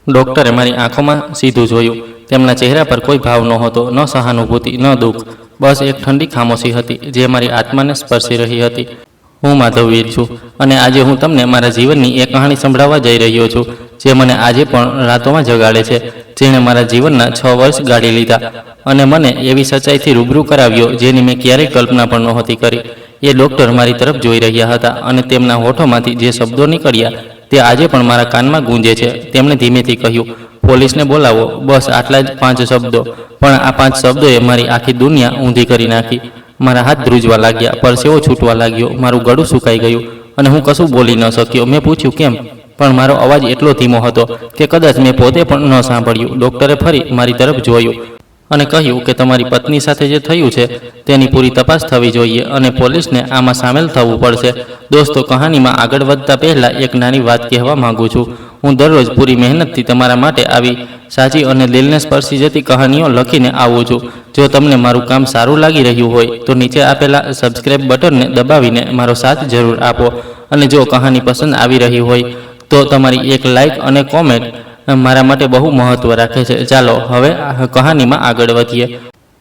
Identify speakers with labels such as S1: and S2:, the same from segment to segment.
S1: ડૉક્ટરે મારી આંખોમાં સીધું જોયું। તેમના ચહેરા પર કોઈ ભાવ નહોતો, ન સહાનુભૂતિ, ન દુઃખ, બસ એક ઠંડી ખામોશી હતી જે મારી આત્માને સ્પર્શી રહી હતી। હું માધવવીર છું અને આજે હું તમને મારા જીવનની એક કહાણી સંભળાવવા જઈ રહ્યો છું જે મને આજે પણ રાતોમાં જગાડે છે, જેણે મારા જીવનના 6 વર્ષ ગાળી લીધા અને મને એવી સચ્ચાઈથી રૂબરૂ કરાવ્યો જેની મેં ક્યારેય કલ્પના પણ નહોતી કરી। એ ડૉક્ટર મારી તરફ જોઈ રહ્યા હતા અને તેમના હોઠોમાંથી જે શબ્દો નીકળ્યા તે આજે પણ મારા કાનમાં ગૂંજે છે। તેમણે ધીમેથી કહ્યું, પોલીસને બોલાવો। બસ આટલા જ 5 શબ્દો, પણ આ 5 શબ્દોએ મારી આખી દુનિયા ઊંધી કરી નાખી। મારા હાથ ધ્રુજવા લાગ્યા, પરસેવો છૂટવા લાગ્યો, મારું ગળું સુકાઈ ગયું અને હું કશું બોલી ન શક્યો। મેં પૂછ્યું કેમ, પણ મારો અવાજ એટલો ધીમો હતો કે કદાચ મેં પોતે પણ ન સાંભળ્યું। ડૉક્ટરે ફરી મારી તરફ જોયું અને કહ્યું કે તમારી પત્ની સાથે જે થયું છે તેની પૂરી તપાસ થવી જોઈએ અને પોલીસને આમાં સામેલ થવું પડશે। દોસ્તો, કહાનીમાં આગળ વધતા પહેલાં એક નાની વાત કહેવા માગું છું। હું દરરોજ પૂરી મહેનતથી તમારા માટે આવી સાચી અને દિલને સ્પર્શી જતી કહાનીઓ લખીને આવું છું। જો તમને મારું કામ સારું લાગી રહ્યું હોય તો નીચે આપેલા સબસ્ક્રાઇબ બટનને દબાવીને મારો સાથ જરૂર આપો અને જો કહાની પસંદ આવી રહી હોય તો તમારી એક લાઇક અને કોમેન્ટ મારા માટે બહુ મહત્ત્વ રાખે છે। ચાલો હવે કહાનીમાં આગળ વધીએ।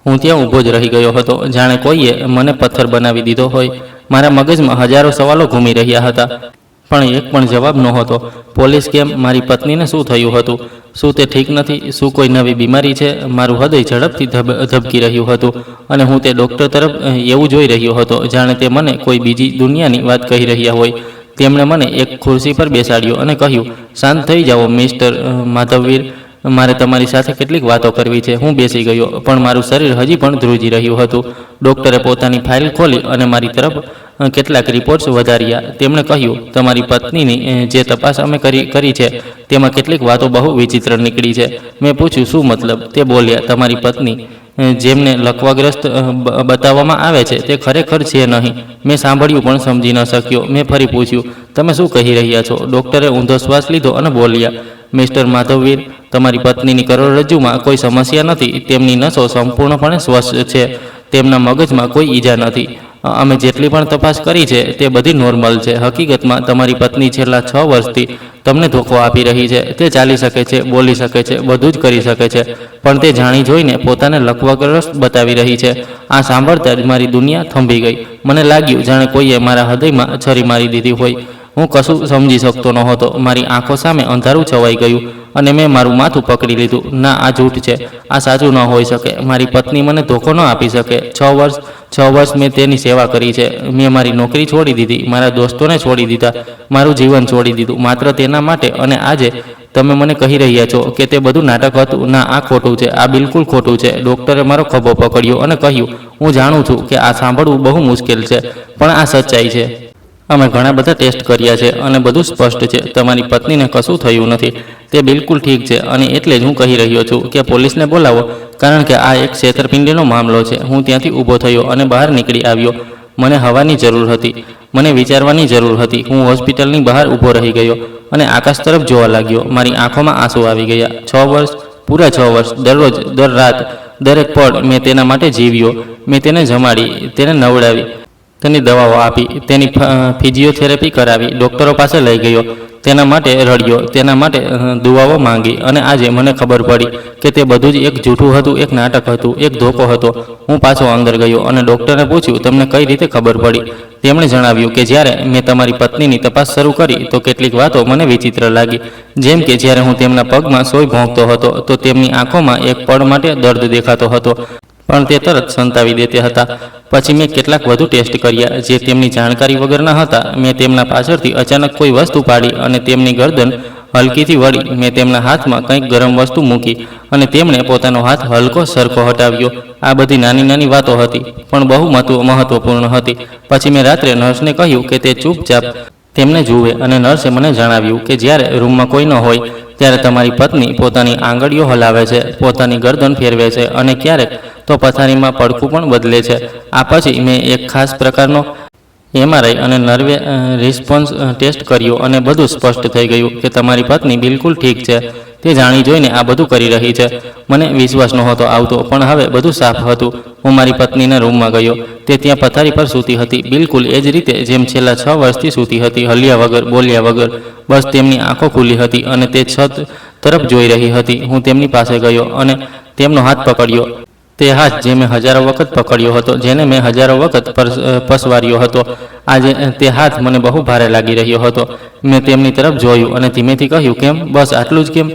S1: હું ત્યાં ઊભો જ રહી ગયો હતો, જાણે કોઈએ મને પથ્થર બનાવી દીધો હોય। મારા મગજમાં હજારો સવાલો ઘૂમી રહ્યા હતા, પણ એક પણ જવાબ નહોતો। પોલીસ કેમ? મારી પત્નીને શું થયું હતું? શું તે ઠીક નથી? શું કોઈ નવી બીમારી છે? મારું હૃદય ઝડપથી ધબકી રહ્યું હતું અને હું તે ડૉક્ટર તરફ એવું જોઈ રહ્યો હતો જાણે તે મને કોઈ બીજી દુનિયાની વાત કહી રહ્યા હોય। તેમણે મને એક ખુરશી પર બેસાડ્યો અને કહ્યું, શાંત થઈ જાઓ મિસ્ટર માધવવીર, મારે તમારી સાથે કેટલીક વાતો કરવી છે। હું બેસી ગયો, પણ મારું શરીર હજી પણ ધ્રુજી રહ્યું હતું। ડૉક્ટરે પોતાની ફાઇલ ખોલી અને મારી તરફ કેટલાક રિપોર્ટ્સ વધાર્યા। તેમણે કહ્યું, તમારી પત્નીની જે તપાસ અમે કરી છે તેમાં કેટલીક વાતો બહુ વિચિત્ર નીકળી છે। મેં પૂછ્યું, શું મતલબ? તે બોલ્યા, તમારી પત્ની જેમને લકવાગ્રસ્ત બતાવવામાં આવે છે તે ખરેખર છે નહીં। મેં સાંભળ્યું પણ સમજી ન શક્યો। મેં ફરી પૂછ્યું, તમે શું કહી રહ્યા છો? ડૉક્ટરે ઊંધો શ્વાસ લીધો અને બોલ્યા, મિસ્ટર માધવવીર, તમારી પત્નીની કરોડરજ્જુમાં કોઈ સમસ્યા નથી। તેમની નસો સંપૂર્ણપણે સ્વસ્થ છે, તેમના મગજમાં કોઈ ઈજા નથી। અમે જેટલી પણ તપાસ કરી છે તે બધી નોર્મલ છે। હકીકતમાં તમારી પત્ની છેલ્લા 6 વર્ષથી તમને ધોકો આપી રહી છે। તે ચાલી શકે છે, બોલી શકે છે, બધું જ કરી શકે છે, પણ તે જાણી જોઈને પોતાને લકવાગ્રસ્ત બતાવી રહી છે। આ સાંભળતા જ મારી દુનિયા થંભી ગઈ। મને લાગ્યું જાણે કોઈએ મારા હૃદયમાં છરી મારી દીધી હોય। હું કશું સમજી શકતો નહોતો। મારી આંખો સામે અંધારું છવાઈ ગયું અને મેં મારું માથું પકડી લીધું। ના, આ જૂઠ છે, આ સાચું ન હોઈ શકે। મારી પત્ની મને ધોકો ન આપી શકે। 6 વર્ષ મેં તેની સેવા કરી છે। મેં મારી નોકરી છોડી દીધી, મારા દોસ્તોને છોડી દીધા, મારું જીવન છોડી દીધું માત્ર તેના માટે, અને આજે તમે મને કહી રહ્યા છો કે તે બધું નાટક હતું? ના, આ ખોટું છે, આ બિલકુલ ખોટું છે। ડૉક્ટરે મારો ખભો પકડ્યો અને કહ્યું, હું જાણું છું કે આ સાંભળવું બહુ મુશ્કેલ છે, પણ આ સચ્ચાઈ છે। અમે ઘણા બધા ટેસ્ટ કર્યા છે અને બધું સ્પષ્ટ છે। તમારી પત્નીને કશું થયું નથી, તે બિલકુલ ઠીક છે અને એટલે જ હું કહી રહ્યો છું કે પોલીસને બોલાવો, કારણ કે આ એક છેતરપિંડીનો મામલો છે। હું ત્યાંથી ઊભો થયો અને બહાર નીકળી આવ્યો। મને હવાની જરૂર હતી, મને વિચારવાની જરૂર હતી। હું હોસ્પિટલની બહાર ઊભો રહી ગયો અને આકાશ તરફ જોવા લાગ્યો। મારી આંખોમાં આંસુ આવી ગયા। 6 વર્ષ, પૂરા 6 વર્ષ, દરરોજ, દર રાત, દરેક પળ મેં તેના માટે જીવ્યો। મેં તેને જમાડી, તેને નવડાવી, તેની દવાઓ આપી, તેની ફિઝિયોથેરાપી કરાવી, ડૉક્ટરો પાસે લઈ ગયો, તેના માટે રડ્યો, તેના માટે દુઆઓ માંગી, અને આજે મને ખબર પડી કે તે બધું જ એક જૂઠું હતું, એક નાટક હતું, એક ધોકો હતો। હું પાછો અંદર ગયો અને ડૉક્ટરને પૂછ્યું, તમને કઈ રીતે ખબર પડી? તેમણે જણાવ્યું કે જ્યારે મેં તમારી પત્નીની તપાસ શરૂ કરી તો કેટલીક વાતો મને વિચિત્ર લાગી, જેમ કે જ્યારે હું તેમના પગમાં સોય ભોંકતો હતો તો તેમની આંખોમાં એક પળ માટે દર્દ દેખાતો હતો, પણ તે તરત સંતાવી દેતા હતા। પછી મેં કેટલાક વધુ ટેસ્ટ કર્યા જે તેમની જાણકારી વગરના હતા। મેં તેમના પાછળથી અચાનક કોઈ વસ્તુ પાડી અને તેમની ગરદન હલકીથી વળી। મેં તેમના હાથમાં કંઈક ગરમ વસ્તુ મૂકી અને તેમણે પોતાનો હાથ હલકો સરખો હટાવ્યો। આ બધી નાની નાની વાતો હતી, પણ બહુ મહત્વપૂર્ણ હતી। પછી મેં રાત્રે નર્સને કહ્યું કે તે ચૂપચાપ તેમને જુએ, અને નર્સે મને જણાવ્યું કે જ્યારે રૂમમાં કોઈ ન હોય ત્યારે તમારી પત્ની પોતાની આંગળીઓ હલાવે છે, પોતાની ગરદન ફેરવે છે અને ક્યારેક તો પથારીમાં પડખું પણ બદલે છે। આ પછી મેં એક ખાસ પ્રકારનો MRI અને નર્વે રિસ્પોન્સ ટેસ્ટ કર્યો અને બધું સ્પષ્ટ થઈ ગયું કે તમારી પત્ની બિલકુલ ઠીક છે। તે જાણી જોઈને આ બધું કરી રહી છે। મને વિશ્વાસ નહોતો આવતો, પણ હવે બધું સાફ હતું। હું મારી પત્નીના રૂમમાં ગયો। તે ત્યાં પથારી પર સૂતી હતી, બિલકુલ એ જ રીતે જેમ છેલ્લા 6 વર્ષથી સૂતી હતી, હલ્યા વગર, બોલ્યા વગર, બસ તેમની આંખો ખુલ્લી હતી અને તે તરફ જોઈ રહી હતી. હું તેમની પાસે ગયો અને તેમનો હાથ પકડ્યો. તે હાથ જે મેં હજારો વખત પકડ્યો હતો, જેને મેં હજારો વખત પસવાર્યો હતો, આજે તે હાથ મને બહુ ભારે લાગી રહ્યો હતો. મેં તેમની તરફ જોયું અને ધીમેથી કહ્યું, કેમ? બસ આટલું જ કેમ?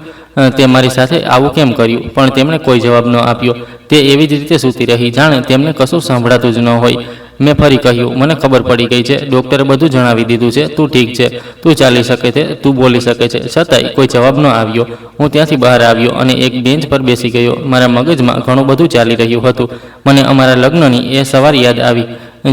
S1: તે મારી સાથે આવું કેમ કર્યું? પણ તેમણે કોઈ જવાબ ન આપ્યો. તે એવી જ રીતે સૂતી રહી, જાણે તેમને કશું સાંભળાતું જ ન હોય. મેં ફરી કહ્યું, મને ખબર પડી ગઈ છે. ડૉક્ટરે બધું જણાવી દીધું છે. તું ઠીક છે, તું ચાલી શકે છે, તું બોલી શકે છે. છતાંય કોઈ જવાબ ન આવ્યો. હું ત્યાંથી બહાર આવ્યો અને એક બેન્ચ પર બેસી ગયો. મારા મગજમાં ઘણું બધું ચાલી રહ્યું હતું. મને અમારા લગ્નની એ સવાર યાદ આવી,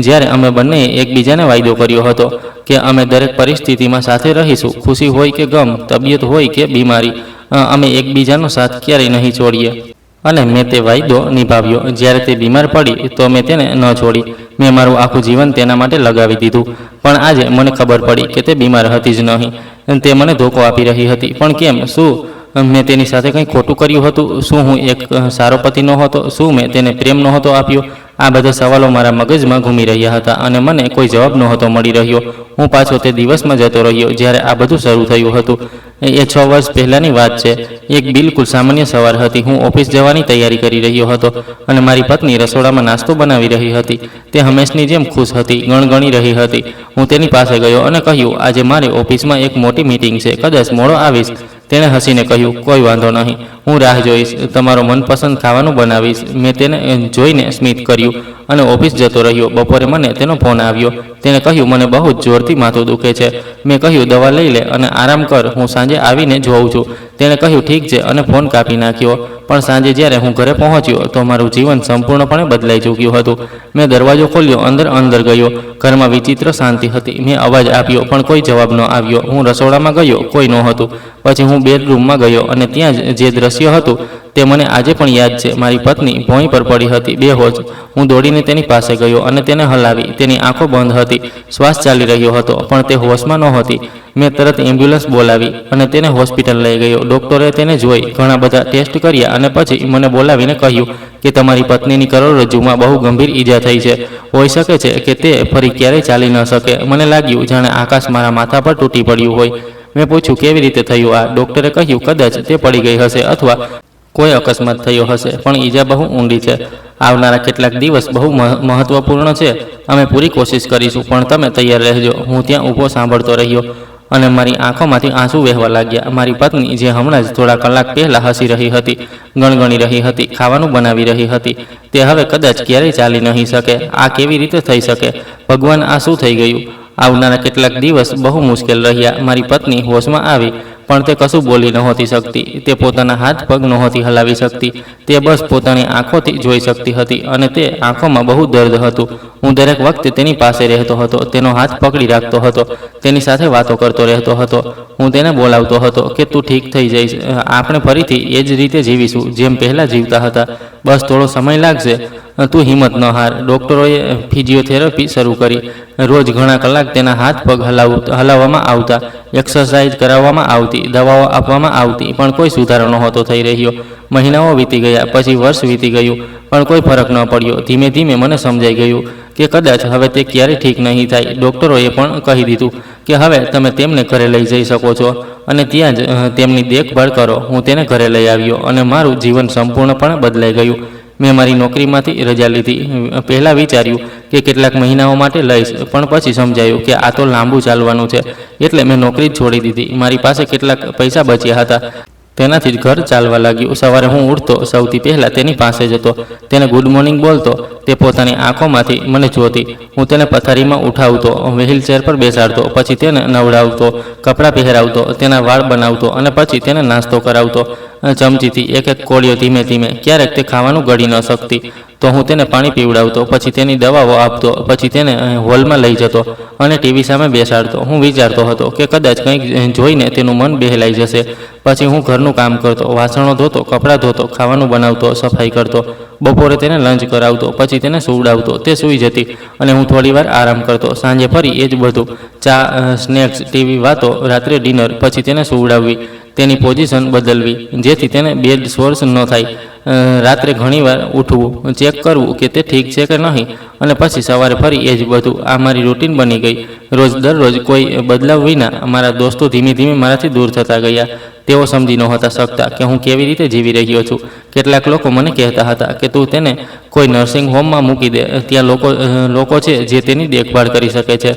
S1: જ્યારે અમે બંનેએ એકબીજાને વાયદો કર્યો હતો કે અમે દરેક પરિસ્થિતિમાં સાથે રહીશું. ખુશી હોય કે ગમ, તબિયત હોય કે બીમારી, અમે એકબીજાનો સાથ ક્યારેય નહીં છોડીએ. અને મેં તે વાયદો નિભાવ્યો. જ્યારે તે બીમાર પડી તો મેં તેને ન છોડી. મેં મારું આખું જીવન તેના માટે લગાવી દીધું. પણ આજે મને ખબર પડી કે તે બીમાર હતી જ નહીં. તે મને ધોકો આપી રહી હતી. પણ કેમ? શું મેં તેની સાથે કંઈ ખોટું કર્યું હતું? શું હું એક સારો પતિ નહોતો? શું મેં તેને પ્રેમ નહોતો આપ્યો? આ બધા સવાલો મારા મગજમાં ઘૂમી રહ્યા હતા અને મને કોઈ જવાબ નહોતો મળી રહ્યો. હું પાછો તે દિવસમાં જતો રહ્યો જ્યારે આ બધું શરૂ થયું હતું. એ 6 વર્ષ પહેલાંની વાત છે. એક બિલકુલ સામાન્ય સવાર હતી. હું ઓફિસ જવાની તૈયારી કરી રહ્યો હતો અને મારી પત્ની રસોડામાં નાસ્તો બનાવી રહી હતી. તે હંમેશની જેમ ખુશ હતી, ગણગણી રહી હતી. હું તેની પાસે ગયો અને કહ્યું, આજે મારે ઓફિસમાં એક મોટી મીટિંગ છે, કદાચ મોડો આવીશ. તેણે હસીને કહ્યું, કોઈ વાંધો નહીં, હું રાહ જોઈશ, તમારો મનપસંદ ખાવાનું બનાવીશ. મેં તેને જોઈને સ્મિત કર્યું અને ઓફિસ જતો રહ્યો. બપોરે મને તેનો ફોન આવ્યો. તેણે કહ્યું, મને બહુ જ જોરથી માથું દુખે છે. મેં કહ્યું, દવા લઈ લે અને આરામ કર, હું સાંજે આવીને જોઉં છું. તેણે કહ્યું, ઠીક છે, અને ફોન કાપી નાખ્યો. પણ સાંજે જ્યારે હું ઘરે પહોંચ્યો તો મારું જીવન સંપૂર્ણપણે બદલાઈ ચૂક્યું હતું. મેં દરવાજો ખોલ્યો, અંદર ગયો. ઘરમાં વિચિત્ર શાંતિ હતી. મેં અવાજ આપ્યો પણ કોઈ જવાબ ન આવ્યો. હું રસોડામાં ગયો, કોઈ નહોતું. પછી હું બેડરૂમમાં ગયો અને ત્યાં જે દ્રશ્ય હતું તે મને આજે પણ યાદ છે. મારી પત્ની ભોંય પર પડી હતી, બેહોશ. હું દોડીને તેની પાસે ગયો અને તેને હલાવી. તેની આંખો બંધ હતી, શ્વાસ ચાલી રહ્યો હતો, પણ તે હોશમાં નહોતી. મેં તરત એમ્બ્યુલન્સ બોલાવી અને તેને હોસ્પિટલ લઈ ગયો. ડૉક્ટરે તેને જોઈ, ઘણા બધા ટેસ્ટ કર્યા અને પછી મને બોલાવીને કહ્યું કે તમારી પત્નીની કરોડરજ્જુમાં બહુ ગંભીર ઈજા થઈ છે. હોઈ શકે છે કે તે ફરી ક્યારેય ચાલી ન શકે. મને લાગ્યું જાણે આકાશ મારા માથા પર તૂટી પડ્યું હોય. મેં પૂછ્યું, કેવી રીતે થયું આ? ડૉક્ટરે કહ્યું, કદાચ તે પડી ગઈ હશે અથવા કોઈ અકસ્માત થયો હશે, પણ ઈજા બહુ ઊંડી છે. આવનારા કેટલાક દિવસ બહુ મહત્વપૂર્ણ છે. અમે પૂરી કોશિશ કરીશું, પણ તમે તૈયાર રહેજો. હું ત્યાં ઊભો સાંભળતો રહ્યો અને મારી આંખોમાંથી આંસુ વહેવા લાગ્યા. મારી પત્ની, જે હમણાં જ થોડા કલાક પહેલાં હસી રહી હતી, ગણગણી રહી હતી, ખાવાનું બનાવી રહી હતી, તે હવે કદાચ ક્યારેય ચાલી નહીં શકે. આ કેવી રીતે થઈ શકે? ભગવાન, આ શું થઈ ગયું? આવનારા કેટલાક દિવસ બહુ મુશ્કેલ રહ્યા. મારી પત્ની હોશમાં આવી, પણ તે કશું બોલી નહોતી શકતી. તે પોતાના હાથ પગ નહોતી હલાવી શકતી. તે બસ પોતાની આંખોથી જોઈ શકતી હતી અને તે આંખોમાં બહુ દર્દ હતું. હું દરેક વખતે તેની પાસે રહેતો હતો, તેનો હાથ પકડી રાખતો હતો, તેની સાથે વાતો કરતો રહેતો હતો. હું તેને બોલાવતો હતો કે તું ઠીક થઈ જઈશ, આપણે ફરીથી એ જ રીતે જીવીશું જેમ પહેલાં જીવતા હતા. બસ થોડો સમય લાગશે, તું હિંમત ન હાર. ડૉક્ટરોએ ફિઝિયોથેરાપી શરૂ કરી. રોજ ઘણા કલાક તેના હાથ પગ હલાવવામાં આવતા, એક્સરસાઇઝ કરાવવામાં આવતી, દવાઓ આપવામાં આવતી, પણ કોઈ સુધારો નહોતો થઈ રહ્યો. મહિનાઓ વીતી ગયા, પછી વર્ષ વીતી ગયું, પણ કોઈ ફરક ન પડ્યો. ધીમે ધીમે મને સમજાઈ ગયું કે કદાચ હવે તે ક્યારેય ઠીક નહીં થાય. ડૉક્ટરોએ પણ કહી દીધું કે હવે તમે તેમને ઘરે લઈ જઈ શકો છો અને ત્યાં જ તેમની દેખભાળ કરો. હું તેને ઘરે લઈ આવ્યો અને મારું જીવન સંપૂર્ણપણે બદલાઈ ગયું. મેં મારી નોકરીમાંથી રજા લીધી. પહેલાં વિચાર્યું કે કેટલાક મહિનાઓ માટે લઈશ, પણ પછી સમજાયું કે આ તો લાંબુ ચાલવાનું છે, એટલે મેં નોકરી જ છોડી દીધી. મારી પાસે કેટલાક પૈસા બચ્યા હતા, તેનાથી જ ઘર ચાલવા લાગ્યું. સવારે હું ઉઠતો, સૌથી પહેલાં તેની પાસે જતો, તેને ગુડ મોર્નિંગ બોલતો. તે પોતાની આંખોમાંથી મને જોતી. હું તેને પથારીમાં ઉઠાવતો, વ્હીલચેર પર બેસાડતો, પછી તેને નવડાવતો, કપડાં પહેરાવતો, તેના વાળ બનાવતો અને પછી તેને નાસ્તો કરાવતો. ચમચીથી એક એક કોળીઓ ધીમે ધીમે. ક્યારેક તે ખાવાનું ગળી ન શકતી તો હું તેને પાણી પીવડાવતો, પછી તેની દવાઓ આપતો, પછી તેને હોલમાં લઈ જતો અને ટીવી સામે બેસાડતો. હું વિચારતો હતો કે કદાચ કંઈક જોઈને તેનું મન બહેલાઈ જશે. પછી હું ઘરનું કામ કરતો, વાસણો ધોતો, કપડાં ધોતો, ખાવાનું બનાવતો, સફાઈ કરતો. બપોરે તેને લંચ કરાવતો, પછી તેને સુવડાવતો. તે સૂઈ જતી અને હું થોડીવાર આરામ કરતો. સાંજે ફરી એ જ બધું, ચા, સ્નેક્સ, ટીવી, વાતો, રાત્રે ડિનર, પછી તેને સુવડાવવી. તેની પોઝિશન બદલવી, જેથી તેને બેડ સોર્સ ન થાય. રાત્રે ઘણીવાર ઉઠવું, ચેક કરવું કે તે ઠીક છે કે નહીં, અને પછી સવારે ફરી એ જ બધું. આ મારી રૂટીન બની ગઈ. રોજ દરરોજ કોઈ બદલાવ વિના મારા દોસ્તો ધીમે ધીમે મારાથી દૂર થતા ગયા. તેઓ સમજી નહોતા શકતા કે હું કેવી રીતે જીવી રહ્યો છું. કેટલાક લોકો મને કહેતા હતા કે તું તેને કોઈ નર્સિંગ હોમમાં મૂકી દે, ત્યાં લોકો છે જે તેની દેખભાળ કરી શકે છે,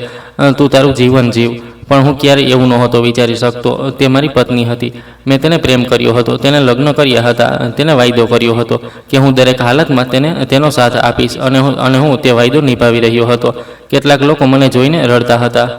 S1: તું તારું જીવન જીવ. પણ હું ક્યારેય એવું નહોતો વિચારી શકતો. તે મારી પત્ની હતી. મેં તેને પ્રેમ કર્યો હતો, તેને લગ્ન કર્યા હતા, તેને વાયદો કર્યો હતો કે હું દરેક હાલતમાં તેનો સાથ આપીશ, અને હું તે વાયદો નિભાવી રહ્યો હતો. કેટલાક લોકો મને જોઈને રડતા હતા,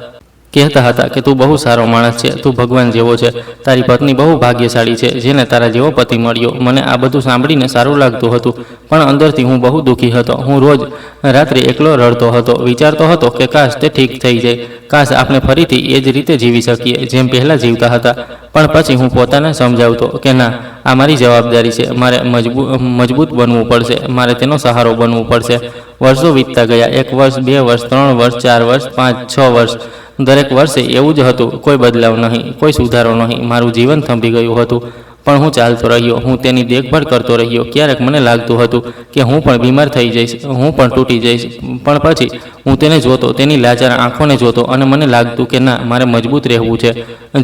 S1: કહેતા હતા કે તું બહુ સારો માણસ છે, તું ભગવાન જેવો છે, તારી પત્ની બહુ ભાગ્યશાળી છે જેને તારા જેવો પતિ મળ્યો. મને આ બધું સાંભળીને સારું લાગતું હતું, પણ અંદરથી હું બહુ દુઃખી હતો. હું રોજ રાત્રે એકલો રડતો હતો, વિચારતો હતો કે કાશ તે ઠીક થઈ જાય, કાશ આપણે ફરીથી એ જ રીતે જીવી શકીએ જેમ પહેલાં જીવતા હતા. પણ પછી હું પોતાને સમજાવતો કે ના, આ મારી જવાબદારી છે, મારે મજબૂત બનવું પડશે, મારે તેનો સહારો બનવું પડશે. વર્ષો વીતતા ગયા. 1 વર્ષ, 2 વર્ષ, 3 વર્ષ, 4 વર્ષ, 5, 6 વર્ષ. દરેક વર્ષે એવું જ હતું, કોઈ બદલાવ નહીં, કોઈ સુધારો નહીં. મારું જીવન થંભી ગયું હતું. પણ હું ચાલતો રહ્યો, હું તેની દેખભાળ કરતો રહ્યો. ક્યારેક મને લાગતું હતું કે હું પણ બીમાર થઈ જઈશ, હું પણ તૂટી જઈશ. પણ પછી હું તેને જોતો, તેની લાચાર આંખોને જોતો, અને મને લાગતું કે ના, મારે મજબૂત રહેવું છે.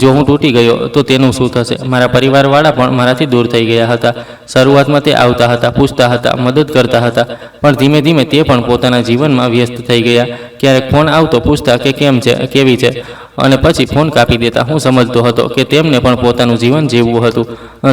S1: જો હું તૂટી ગયો તો તેનું શું થશે? મારા પરિવારવાળા પણ મારાથી દૂર થઈ ગયા હતા. શરૂઆતમાં તે આવતા હતા, પૂછતા હતા, મદદ કરતા હતા, પણ ધીમે ધીમે તે પણ પોતાના જીવનમાં વ્યસ્ત થઈ ગયા. ક્યારેક ફોન આવતો, પૂછતા કે કેમ છે, કેવી છે, અને પછી ફોન કાપી દેતા. હું સમજતો હતો કે તેમને પણ પોતાનું જીવન જીવવું હતું.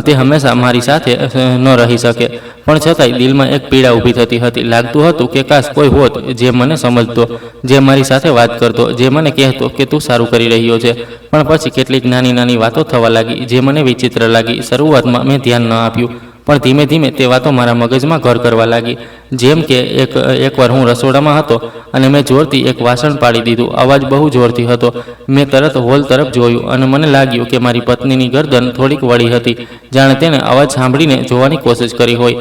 S1: તે હંમેશા મારી સાથે ન રહી શકે, પણ છતાંય દિલમાં એક પીડા ઊભી થતી હતી. લાગતું હતું કે કાશ કોઈ હોત જે મને સમજતો, જે મારી સાથે વાત કરતો, જે મને કહેતો કે તું સારું કરી રહ્યો છે. પણ પછી કેટલીક નાની નાની વાતો થવા લાગી જે મને વિચિત્ર લાગી. શરૂઆતમાં મેં ધ્યાન ન આપ્યું, પણ ધીમે ધીમે તે વાતો મારા મગજમાં ઘર કરવા લાગી. જેમ કે એકવાર હું રસોડામાં હતો અને મેં જોરથી એક વાસણ પાડી દીધું. અવાજ બહુ જોરથી હતો. મેં તરત હોલ તરફ જોયું અને મને લાગ્યું કે મારી પત્નીની ગરદન થોડીક વળી હતી, જાણે તેણે અવાજ સાંભળીને જોવાની કોશિશ કરી હોય.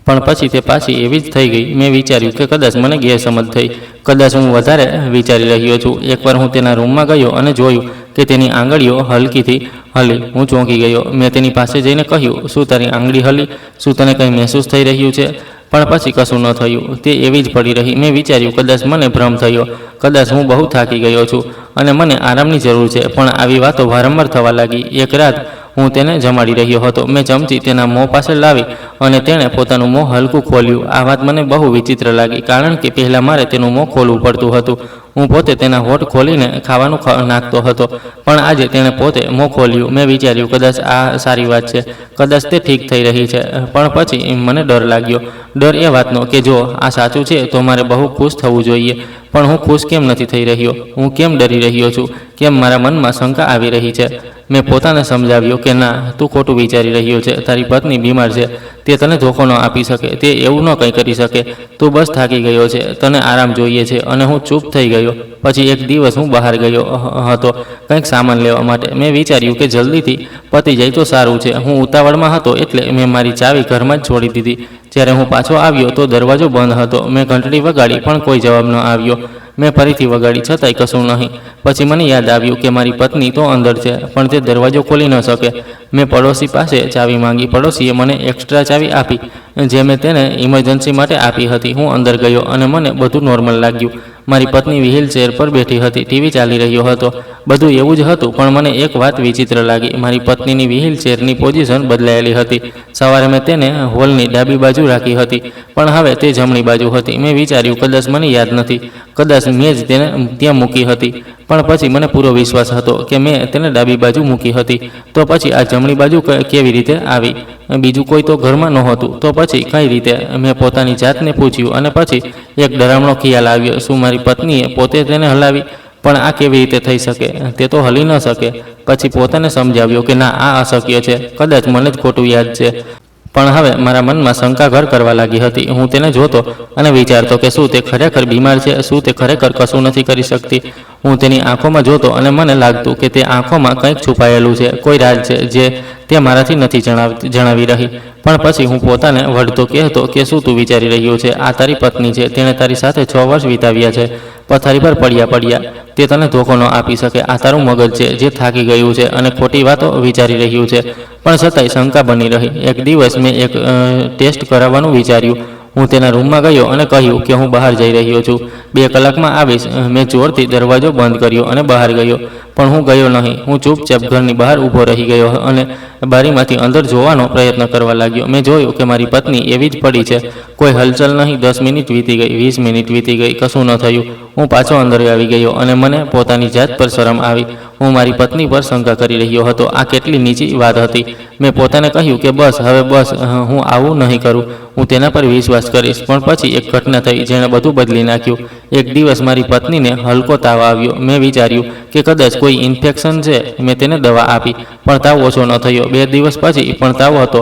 S1: પણ પછી તે પાછી એવી જ થઈ ગઈ. મેં વિચાર્યું કે કદાચ મને ગેરસમજ થઈ, કદાચ હું વધારે વિચારી રહ્યો છું. એકવાર હું તેના રૂમમાં ગયો અને જોયું કે તેની આંગળીઓ હલકીથી હલી. હું ચોંકી ગયો. મેં તેની પાસે જઈને કહ્યું, શું તારી આંગળી હલી? શું તને કંઈ મહેસૂસ થઈ રહ્યું છે? પણ પછી કશું ન થયું. તે એવી જ પડી રહી. મેં વિચાર્યું કદાચ મને ભ્રમ થયો, કદાચ હું બહુ થાકી ગયો છું અને મને આરામની જરૂર છે. પણ આવી વાતો વારંવાર થવા લાગી. એક રાત હું તેને જમાડી રહ્યો હતો. મેં ચમચી તેના મોં પાસે લાવી અને તેણે પોતાનું મોં હલકું ખોલ્યું. આ વાત મને બહુ વિચિત્ર લાગી, કારણ કે પહેલાં મારે તેનું મોં ખોલવું પડતું હતું. હું પોતે તેના હોઠ ખોલીને ખાવાનું નાખતો હતો, પણ આજે તેણે પોતે મોં ખોલ્યું. મેં વિચાર્યું કદાચ આ સારી વાત છે, કદાચ તે ઠીક થઈ રહી છે. પણ પછી મને ડર લાગ્યો. ડર એ વાતનો કે જો આ સાચું છે તો મારે બહુ ખુશ થવું જોઈએ. પણ હું ખુશ કેમ નથી થઈ રહ્યો? હું કેમ ડરી રહ્યો છું? કેમ મારા મનમાં શંકા આવી રહી છે? મેં પોતાને સમજાવ્યો કે ના, તું ખોટું વિચારી રહ્યો છે. તારી પત્ની બીમાર છે, તે તને ધોકો ન આપી શકે, તે એવું ન કંઈ કરી શકે. તું બસ થાકી ગયો છે, તને આરામ જોઈએ છે. અને હું ચૂપ થઈ ગયો. પછી એક દિવસ હું બહાર ગયો હતો કંઈક સામાન લેવા માટે. મેં વિચાર્યું કે જલ્દીથી પતી જાય તો સારું છે. હું ઉતાવળમાં હતો એટલે મેં મારી ચાવી ઘરમાં જ છોડી દીધી. જ્યારે હું પાછો આવ્યો તો દરવાજો બંધ હતો. મેં ઘંટડી વગાડી પણ કોઈ જવાબ ન આવ્યો. મેં ફરીથી વગાડી, છતાંય કશું નહીં. પછી મને યાદ આવ્યું કે મારી પત્ની તો અંદર છે, પણ તે દરવાજો ખોલી ન શકે. મેં પડોશી પાસે ચાવી માંગી. પડોશીએ મને એક્સ્ટ્રા ચાવી આપી, જે મેં તેને ઇમરજન્સી માટે આપી હતી. હું અંદર ગયો અને મને બધું નોર્મલ લાગ્યું. મારી પત્ની વ્હીલચેર પર બેઠી હતી, ટીવી ચાલી રહ્યો હતો. બધું એવું જ હતું, પણ મને એક વાત વિચિત્ર લાગી. મારી પત્નીની વ્હીલચેરની પોઝિશન બદલાયેલી હતી. સવારે મેં તેને હોલની ડાબી બાજુ રાખી હતી, પણ હવે તે જમણી બાજુ હતી. મેં વિચાર્યું કદાચ મને યાદ નથી, કદાચ મેં જ તેને ત્યાં મૂકી હતી. પણ પછી મને પૂરો વિશ્વાસ હતો કે મેં તેને ડાબી બાજુ મૂકી હતી. તો પછી આ જમણી બાજુ કેવી રીતે આવી? બીજું કોઈ તો ઘરમાં નહોતું, તો પછી કઈ રીતે? મેં પોતાની જાતને પૂછ્યું. અને પછી એક ડરામણો ખ્યાલ આવ્યો, શું મારી પત્નીએ પોતે તેને હલાવી? પણ આ કેવી રીતે થઈ શકે? તે તો હલી ન શકે. પછી પોતાને સમજાવ્યો કે ના, આ અશક્ય છે. કદાચ મને જ ખોટું યાદ છે. પણ હવે મારા મનમાં શંકા ઘર કરવા લાગી હતી. હું તેને જોતો અને વિચારતો કે શું તે ખરેખર બીમાર છે? શું તે ખરેખર કશું નથી કરી શકતી? હું તેની આંખોમાં જોતો અને મને લાગતું કે તે આંખોમાં કંઈક છુપાયેલું છે, કોઈ રાજ છે જે તે મારાથી નથી જણાવી રહી. પણ પછી હું પોતાને વઢતો કહેતો કે શું તું વિચારી રહ્યો છે? આ તારી પત્ની છે, તેણે તારી સાથે 6 વર્ષ વિતાવ્યા છે. પથારી પર પડ્યા. તે તને ધોકો ન આપી શકે. આ તારું મગજ છે જે થાકી ગયું છે અને ખોટી વાતો વિચારી રહ્યું છે. પણ છતાંય શંકા બની રહી. એક દિવસ મેં એક ટેસ્ટ કરાવવાનું વિચાર્યું. હું તેના રૂમમાં ગયો અને કહ્યું કે હું બહાર જઈ રહ્યો છું, 2 કલાકમાં આવીશ. મેં જોરથી દરવાજો બંધ કર્યો અને બહાર ગયો. પણ હું ગયો નહીં. હું ચૂપચાપ ઘરની બહાર ઊભો રહી ગયો અને બારીમાંથી અંદર જોવાનો પ્રયત્ન કરવા લાગ્યો. મેં જોયું કે મારી પત્ની એવી જ પડી છે, કોઈ હલચલ નહીં. 10 મિનિટ વીતી ગઈ, 20 મિનિટ વીતી ગઈ, કશું ન થયું. હું પાછો અંદર આવી ગયો અને મને પોતાની જાત પર શરમ આવી. હું મારી પત્ની પર શંકા કરી રહ્યો હતો. આ કેટલી નીચી વાત હતી. મેં પોતાને કહ્યું કે બસ, હવે બસ, હું આવું નહીં કરું. હું તેના પર વિશ્વાસ કરીશ. પણ પછી એક ઘટના થઈ જેણે બધું બદલી નાખ્યું. એક દિવસ મારી પત્નીને હલકો તાવ આવ્યો. મેં વિચાર્યું કે કદાચ કોઈ ઇન્ફેક્શન છે. મેં તેને દવા આપી, પણ તાવ ઓછો ન થયો. 2 દિવસ પછી પણ તાવ હતો.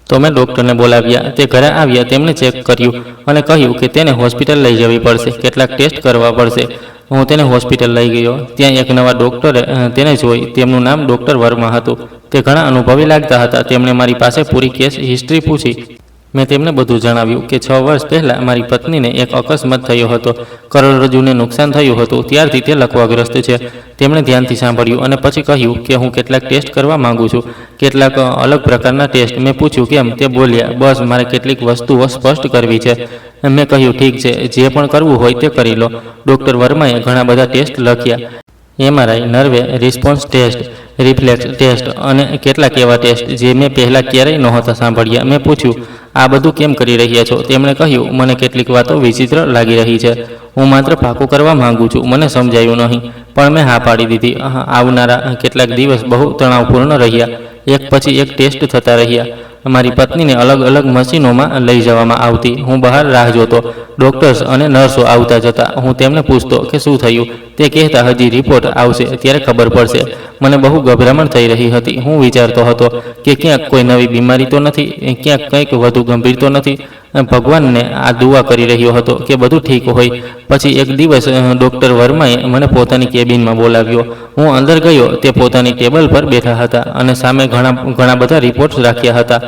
S1: તો મેં ડૉક્ટરને બોલાવ્યા. તે ઘરે આવ્યા. તેમણે ચેક કર્યું અને કહ્યું કે તેને હોસ્પિટલ લઈ જવી પડશે, કેટલાક ટેસ્ટ કરવા પડશે. હું તેને હોસ્પિટલ લઈ ગયો. ત્યાં એક નવા ડૉક્ટરે તેને જોઈ. તેમનું નામ ડૉક્ટર વર્મા હતું. તે ઘણા અનુભવી લાગતા હતા. તેમણે મારી પાસે પૂરી કેસ હિસ્ટ્રી પૂછી. મેં તેમને બધું જણાવ્યું કે 6 વર્ષ પહેલાં મારી પત્નીને એક અકસ્માત થયો હતો, કરોડરજ્જુને નુકસાન થયું હતું, ત્યારથી તે લકવાગ્રસ્ત છે. તેમણે ધ્યાનથી સાંભળ્યું અને પછી કહ્યું કે હું કેટલાક ટેસ્ટ કરવા માગું છું, કેટલાક અલગ પ્રકારના ટેસ્ટ. મેં પૂછ્યું કેમ? તે બોલ્યા, બસ મારે કેટલીક વસ્તુઓ સ્પષ્ટ કરવી છે. મેં કહ્યું ઠીક છે, જે પણ કરવું હોય તે કરી લો. ડૉક્ટર વર્માએ ઘણા બધા ટેસ્ટ લખ્યા. MRI, nerve response test, reflex test અને કેટલાક એવા ટેસ્ટ જે મેં પહેલાં ક્યારેય નહોતા સાંભળ્યા. મેં પૂછ્યું, આ બધું કેમ કરી રહ્યા છો? તેમણે કહ્યું, મને કેટલીક વાતો વિચિત્ર લાગી રહી છે. હું માત્ર પાકું કરવા માંગુ છું. મને સમજાયું નહીં, પણ મેં હા પાડી દીધી. આવનારા કેટલાક દિવસ બહુ તણાવપૂર્ણ રહ્યા. એક પછી એક ટેસ્ટ થતા રહ્યા. મારી પત્નીને અલગ અલગ મશીનોમાં લઈ જવામાં આવતી. હું બહાર રાહ જોતો. ડૉક્ટર્સ અને નર્સો આવતા જતા. હું તેમને પૂછતો કે શું થયું. તે કહેતા, હજી રિપોર્ટ આવશે ત્યારે ખબર પડશે. મને બહુ ગભરામણ થઈ રહી હતી. હું વિચારતો હતો કે ક્યાંક કોઈ નવી બીમારી તો નથી, ક્યાંક કંઈક વધુ ગંભીર તો નથી. ભગવાનને આ દુઆ કરી રહ્યો હતો કે બધું ઠીક હોય. પછી એક દિવસ ડૉક્ટર વર્માએ મને પોતાની કેબિનમાં બોલાવ્યો. હું અંદર ગયો. તે પોતાની ટેબલ પર બેઠા હતા અને સામે ઘણા બધા રિપોર્ટ્સ રાખ્યા હતા.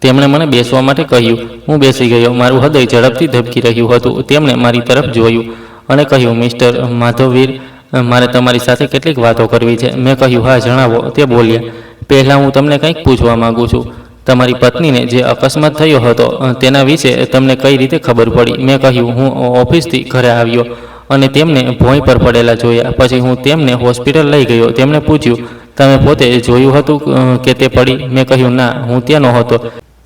S1: તેમણે મને બેસવા માટે કહ્યું. હું બેસી ગયો. મારું હૃદય ઝડપથી ધબકી રહ્યું હતું. તેમણે મારી તરફ જોયું અને કહ્યું, મિસ્ટર માધવવીર, મારે તમારી સાથે કેટલીક વાતો કરવી છે. મેં કહ્યું, હા જણાવો. તે બોલ્યા, પહેલાં હું તમને કંઈક પૂછવા માગું છું. તમારી પત્નીને જે અકસ્માત થયો હતો તેના વિશે તમને કઈ રીતે ખબર પડી? મેં કહ્યું, હું ઓફિસથી ઘરે આવ્યો અને તેમને ભોંય પર પડેલા જોયા. પછી હું તેમને હોસ્પિટલ લઈ ગયો. તેમણે પૂછ્યું, તમે પોતે જોયું હતું કે તે પડી? મેં કહ્યું, ના, હું ત્યાં નહોતો.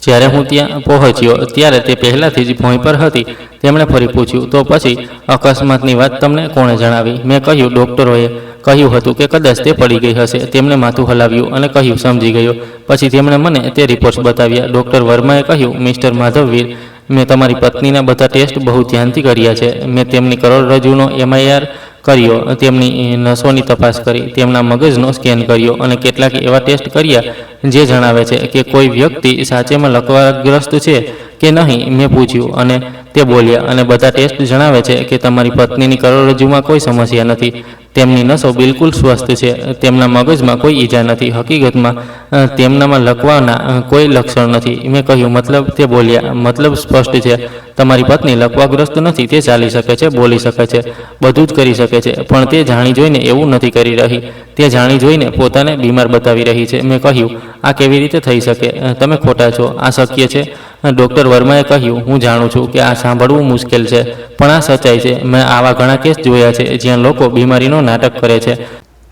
S1: જ્યારે હું ત્યાં પહોંચ્યો ત્યારે તે પહેલાંથી જ ભોંય પર હતી. તેમણે ફરી પૂછ્યું, તો પછી અકસ્માતની વાત તમને કોણે જણાવી? મેં કહ્યું, ડૉક્ટરોએ કહ્યું હતું કે કદાચ તે પડી ગઈ હશે. તેમણે માથું હલાવ્યું અને કહ્યું, સમજી ગયો. પછી તેમણે મને તે રિપોર્ટ્સ બતાવ્યા. ડૉક્ટર વર્માએ કહ્યું, મિસ્ટર માધવવીર, મેં તમારી પત્નીના બધા ટેસ્ટ બહુ ધ્યાનથી કર્યા છે. મેં તેમની કરોડરજ્જુનો MRI કર્યો, તેમની નસોની તપાસ કરી, તેમના મગજનો સ્કેન કર્યો અને કેટલાક એવા ટેસ્ટ કર્યા જે જણાવે છે કે કોઈ વ્યક્તિ સાચેમાં લકવાગ્રસ્ત છે કે નહીં. મેં પૂછ્યું અને તે બોલ્યા, અને બધા ટેસ્ટ જણાવે છે કે તમારી પત્નીની કરોડરજ્જુમાં કોઈ સમસ્યા નથી. તેમની નસો બિલકુલ સ્વસ્થ છે. તેમના મગજમાં કોઈ ઈજા નથી. હકીકતમાં તેમનામાં લકવાના કોઈ લક્ષણ નથી. મેં કહ્યું, મતલબ? તે બોલ્યા, મતલબ સ્પષ્ટ છે. તમારી પત્ની લકવાગ્રસ્ત નથી. તે ચાલી શકે છે, બોલી શકે છે, બધું જ કરી શકે છે. પણ તે જાણી જોઈને એવું નથી કરી રહી. તે જાણી જોઈને પોતાને બીમાર બતાવી રહી છે. મેં કહ્યું, આ કેવી રીતે થઈ શકે? તમે ખોટા છો. આ શક્ય છે? ડૉક્ટર વર્માએ કહ્યું, હું જાણું છું કે આ સાંભળવું મુશ્કેલ છે, પણ આ સચ્ચાઈ છે. મેં આવા ઘણા કેસ જોયા છે જ્યાં લોકો બીમારીનો નાટક કરે છે.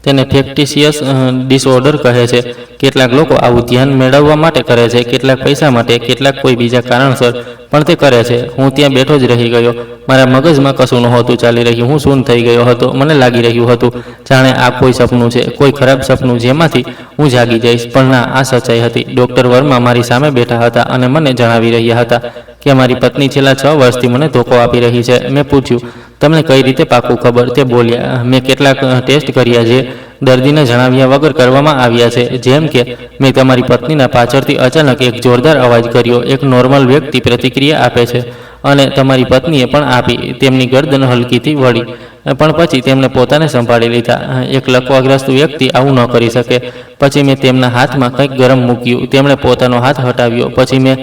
S1: તેને ફેક્ટિશિયસ ડિસઓર્ડર કહે છે. કેટલાક લોકો આવું ધ્યાન મેળવવા માટે કરે છે, કેટલાક પૈસા માટે, કેટલાક કોઈ બીજા કારણસર, પણ તે કરે છે. હું ત્યાં બેઠો જ રહી ગયો. મારા મગજમાં કશું નહોતું ચાલી રહ્યું. હું શૂન્ય થઈ ગયો હતો. મને લાગી રહ્યું હતું જાણે આ કોઈ સપનું છે, કોઈ ખરાબ સપનું જેમાંથી હું જાગી જઈશ. પણ ના, આ સચ્ચાઈ હતી. ડૉક્ટર વર્મા મારી સામે બેઠા હતા અને મને જણાવી રહ્યા હતા કે મારી પત્ની છેલ્લા 6 વર્ષથી મને ધોકો આપી રહી છે. મેં પૂછ્યું, તમને કઈ રીતે પાકું ખબર? તે બોલ્યા, મેં કેટલાક ટેસ્ટ કર્યા જે દર્દીને જણાવ્યા વગર કરવામાં આવ્યા છે. જેમ કે મેં તમારી પત્નીના પાછળથી અચાનક એક જોરદાર અવાજ કર્યો. એક નોર્મલ વ્યક્તિ પ્રતિક્રિયા આપે છે અને તમારી પત્નીએ પણ આપી. તેમની ગરદન હલકીથી વળી, પણ પછી તેમણે પોતાને સંભાળી લીધા. એક લકવાગ્રસ્ત વ્યક્તિ આવું ન કરી શકે. પછી મેં તેમના હાથમાં કંઈક ગરમ મૂક્યું. તેમણે પોતાનો હાથ હટાવ્યો. પછી મેં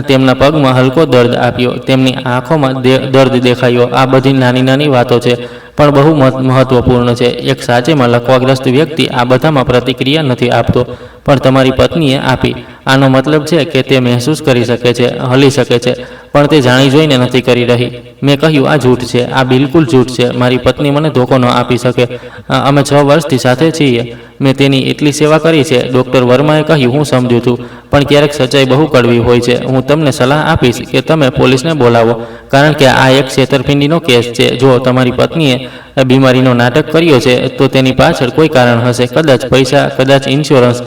S1: તેમના પગમાં હલકો દર્દ આપ્યો. તેમની આંખોમાં દર્દ દેખાયો. આ બધી નાની નાની વાતો છે. પણ બહુ મહત્વપૂર્ણ છે. એક સાચેમાં લકવાગ્રસ્ત વ્યક્તિ આ બધામાં પ્રતિક્રિયા નથી આપતો, પણ તમારી પત્નીએ આપી. આનો મતલબ છે કે તે મહેસૂસ કરી શકે છે, હલી શકે છે, પણ તે જાણી જોઈને નથી કરી રહી. મેં કહ્યું, આ જૂઠ છે, આ બિલકુલ જૂઠ છે. મારી પત્ની મને ધોકો ન આપી શકે. અમે 6 વર્ષથી સાથે છીએ. મેં તેની એટલી સેવા કરી છે. ડૉક્ટર વર્માએ કહ્યું, હું સમજુ છું, પણ ક્યારેક સચ્ચાઈ બહુ કડવી હોય છે. હું તમને સલાહ આપીશ કે તમે પોલીસને બોલાવો, કારણ કે આ એક છેતરપિંડીનો કેસ છે. જો તમારી પત્નીએ બીમારીનો નાટક કર્યો છે તો તેની પાછળ કોઈ કારણ હશે. કદાચ પૈસા, કદાચ ઇન્સ્યોરન્સ,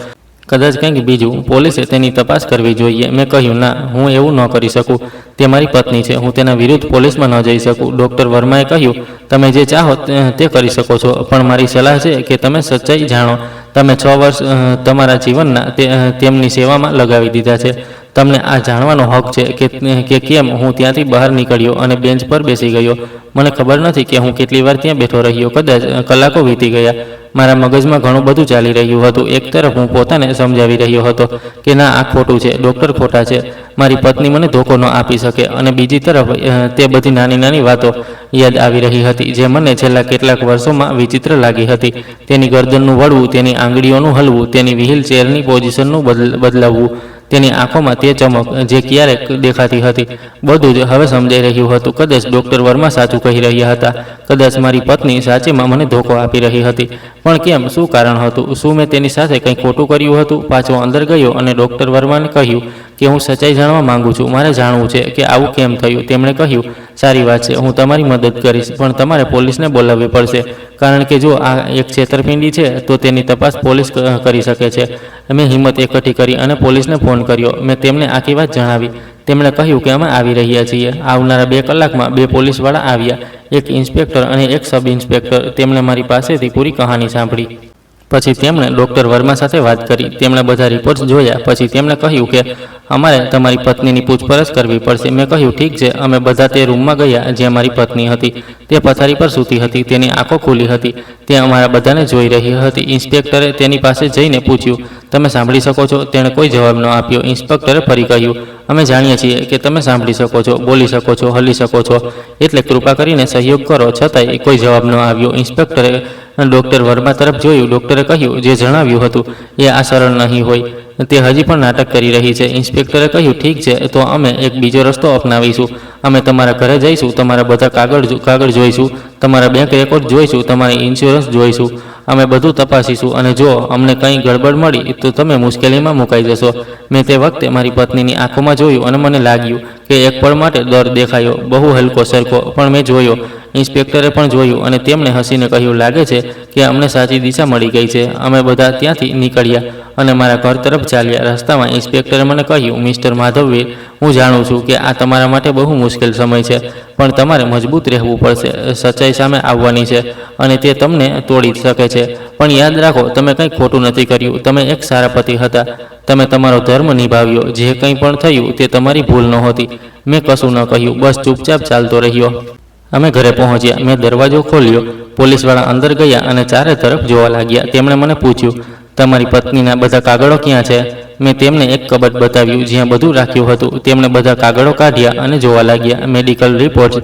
S1: કદાચ કંઈક બીજું. પોલીસે તેની તપાસ કરવી જોઈએ. મેં કહ્યું, ના, હું એવું ન કરી શકું. તે મારી પત્ની છે. હું તેના વિરુદ્ધ પોલીસમાં ન જઈ શકું. ડૉક્ટર વર્માએ કહ્યું, તમે જે ચાહો તે કરી શકો છો, પણ મારી સલાહ છે કે તમે સચ્ચાઈ જાણો. તમે 6 વર્ષ તમારા જીવનના તેમની સેવામાં લગાવી દીધા છે. તમને આ જાણવાનો હક છે કે કેમ હું ત્યાંથી બહાર નીકળ્યો અને બેન્ચ પર બેસી ગયો. મને ખબર નથી કે હું કેટલી વાર ત્યાં બેઠો રહ્યો. કદાચ કલાકો વીતી ગયા. મારા મગજમાં ઘણું બધું ચાલી રહ્યું હતું. એક તરફ હું પોતાને સમજાવી રહ્યો હતો કે ના, આ ખોટું છે, ડૉક્ટર ખોટા છે, મારી પત્ની મને ધોકો ન આપી શકે, અને બીજી તરફ તે બધી નાની નાની વાતો યાદ આવી રહી હતી જે મને છેલ્લા કેટલાક વર્ષોમાં વિચિત્ર લાગી હતી. તેની ગરદનનું વળવું, તેની આંગળીઓનું હલવું, તેની વ્હીલ ચેરની પોઝિશનનું બદલાવવું, તેની આંખોમાં તે ચમક જે ક્યારેક દેખાતી હતી. બધું જ હવે સમજાઈ રહ્યું હતું. કદાચ ડૉક્ટર વર્મા સાચું કહી રહ્યા હતા. કદાચ મારી પત્ની સાચેમાં મને ધોકો આપી રહી હતી. પણ કેમ? શું કારણ હતું? શું મેં તેની સાથે કંઈ ખોટું કર્યું હતું? પાછો અંદર ગયો અને ડૉક્ટર વર્માને કહ્યું કે હું સચ્ચાઈ જાણવા માંગુ છું. મારે જાણવું છે કે આવું કેમ થયું. તેમણે કહ્યું, સારી વાત છે, હું તમારી મદદ કરીશ, પણ તમારે પોલીસને બોલાવવી પડશે, કારણ કે જો આ એક છેતરપિંડી છે તો તેની તપાસ પોલીસ કરી શકે છે. મેં હિંમત એકઠી કરી અને પોલીસને ફોન કર્યો. મેં તેમને આખી વાત જણાવી. તેમણે કહ્યું કે અમે આવી રહ્યા છીએ. આવનારા 2 કલાકમાં 2 પોલીસવાળા આવ્યા, એક ઇન્સ્પેક્ટર અને એક સબ ઇન્સ્પેક્ટર. તેમણે મારી પાસેથી પૂરી કહાની સાંભળી. પછી તેમણે ડૉક્ટર વર્મા સાથે વાત કરી. તેમણે બધા રિપોર્ટ્સ જોયા. પછી તેમણે કહ્યું કે અમારે તમારી પત્નીની પૂછપરછ કરવી પડશે. મેં કહ્યું, ઠીક છે. અમે બધા તે રૂમમાં ગયા જ્યાં મારી પત્ની હતી. તે પથારી પર સૂતી હતી. તેની આંખો ખુલ્લી હતી. તે અમારા બધાને જોઈ રહી હતી. ઇન્સ્પેક્ટરે તેની પાસે જઈને પૂછ્યું, તમે સાંભળી શકો છો? તેણે કોઈ જવાબ ન આપ્યો. ઇન્સ્પેક્ટરે ફરી કહ્યું, અમે જાણીએ છીએ કે તમે સાંભળી શકો છો, બોલી શકો છો, હલી શકો છો, એટલે કૃપા કરીને સહયોગ કરો. છતાંય કોઈ જવાબ ન આવ્યો. ઇન્સ્પેક્ટરે ડૉક્ટર વર્મા તરફ જોયું. ડૉક્ટરે કહ્યું, જે જણાવ્યું હતું એ આ સરળ નહીં હોય. તે હજી પણ નાટક કરી રહી છે. ઇન્સ્પેક્ટરે કહ્યું, ઠીક છે, તો અમે એક બીજો રસ્તો અપનાવીશું. અમે તમારા ઘરે જઈશું, તમારા બધા કાગળ જોઈશું, તમારા બેંક રેકોર્ડ જોઈશું, તમારી ઇન્સ્યોરન્સ જોઈશું. અમે બધું તપાસીશું, અને જો અમને કંઈ ગડબડ મળી તો તમે મુશ્કેલીમાં મુકાઈ જશો. મેં તે વખતે મારી પત્નીની આંખોમાં જોયું અને મને લાગ્યું કે એક પળ માટે ડર દેખાયો, બહુ હલકો સરખો, પણ મેં જોયો. ઇન્સ્પેક્ટરે પણ જોયું અને તેમણે હસીને કહ્યું, લાગે છે કે અમને સાચી દિશા મળી ગઈ છે. અમે બધા ત્યાંથી નીકળ્યા અને મારા ઘર તરફ ચાલ્યા. રસ્તામાં ઇન્સ્પેક્ટરે મને કહ્યું, મિસ્ટર માધવવીર, હું જાણું છું કે આ તમારા માટે બહુ મુશ્કેલ સમય છે, પણ તમારે મજબૂત રહેવું પડશે. સચ્ચાઈ સામે આવવાની છે અને તે તમને તોડી શકે છે. પણ યાદ રાખો, તમે કંઈ ખોટું નથી કર્યું. તમે એક સારા પતિ હતા. તમે તમારો ધર્મ નિભાવ્યો. જે કંઈ પણ થયું તે તમારી ભૂલ નહોતી. મેં કશું ન કહ્યું, બસ ચૂપચાપ ચાલતો રહ્યો. અમે ઘરે પહોંચ્યા. મેં દરવાજો ખોલ્યો. પોલીસવાળા અંદર ગયા અને ચારે તરફ જોવા લાગ્યા. તેમણે મને પૂછ્યું, તમારી પત્નીના બધા કાગળો ક્યાં છે? મેં તેમને એક કબાટ બતાવ્યું જ્યાં બધું રાખ્યું હતું. તેમણે બધા કાગળો કાઢ્યા અને જોવા લાગ્યા. Medical reports,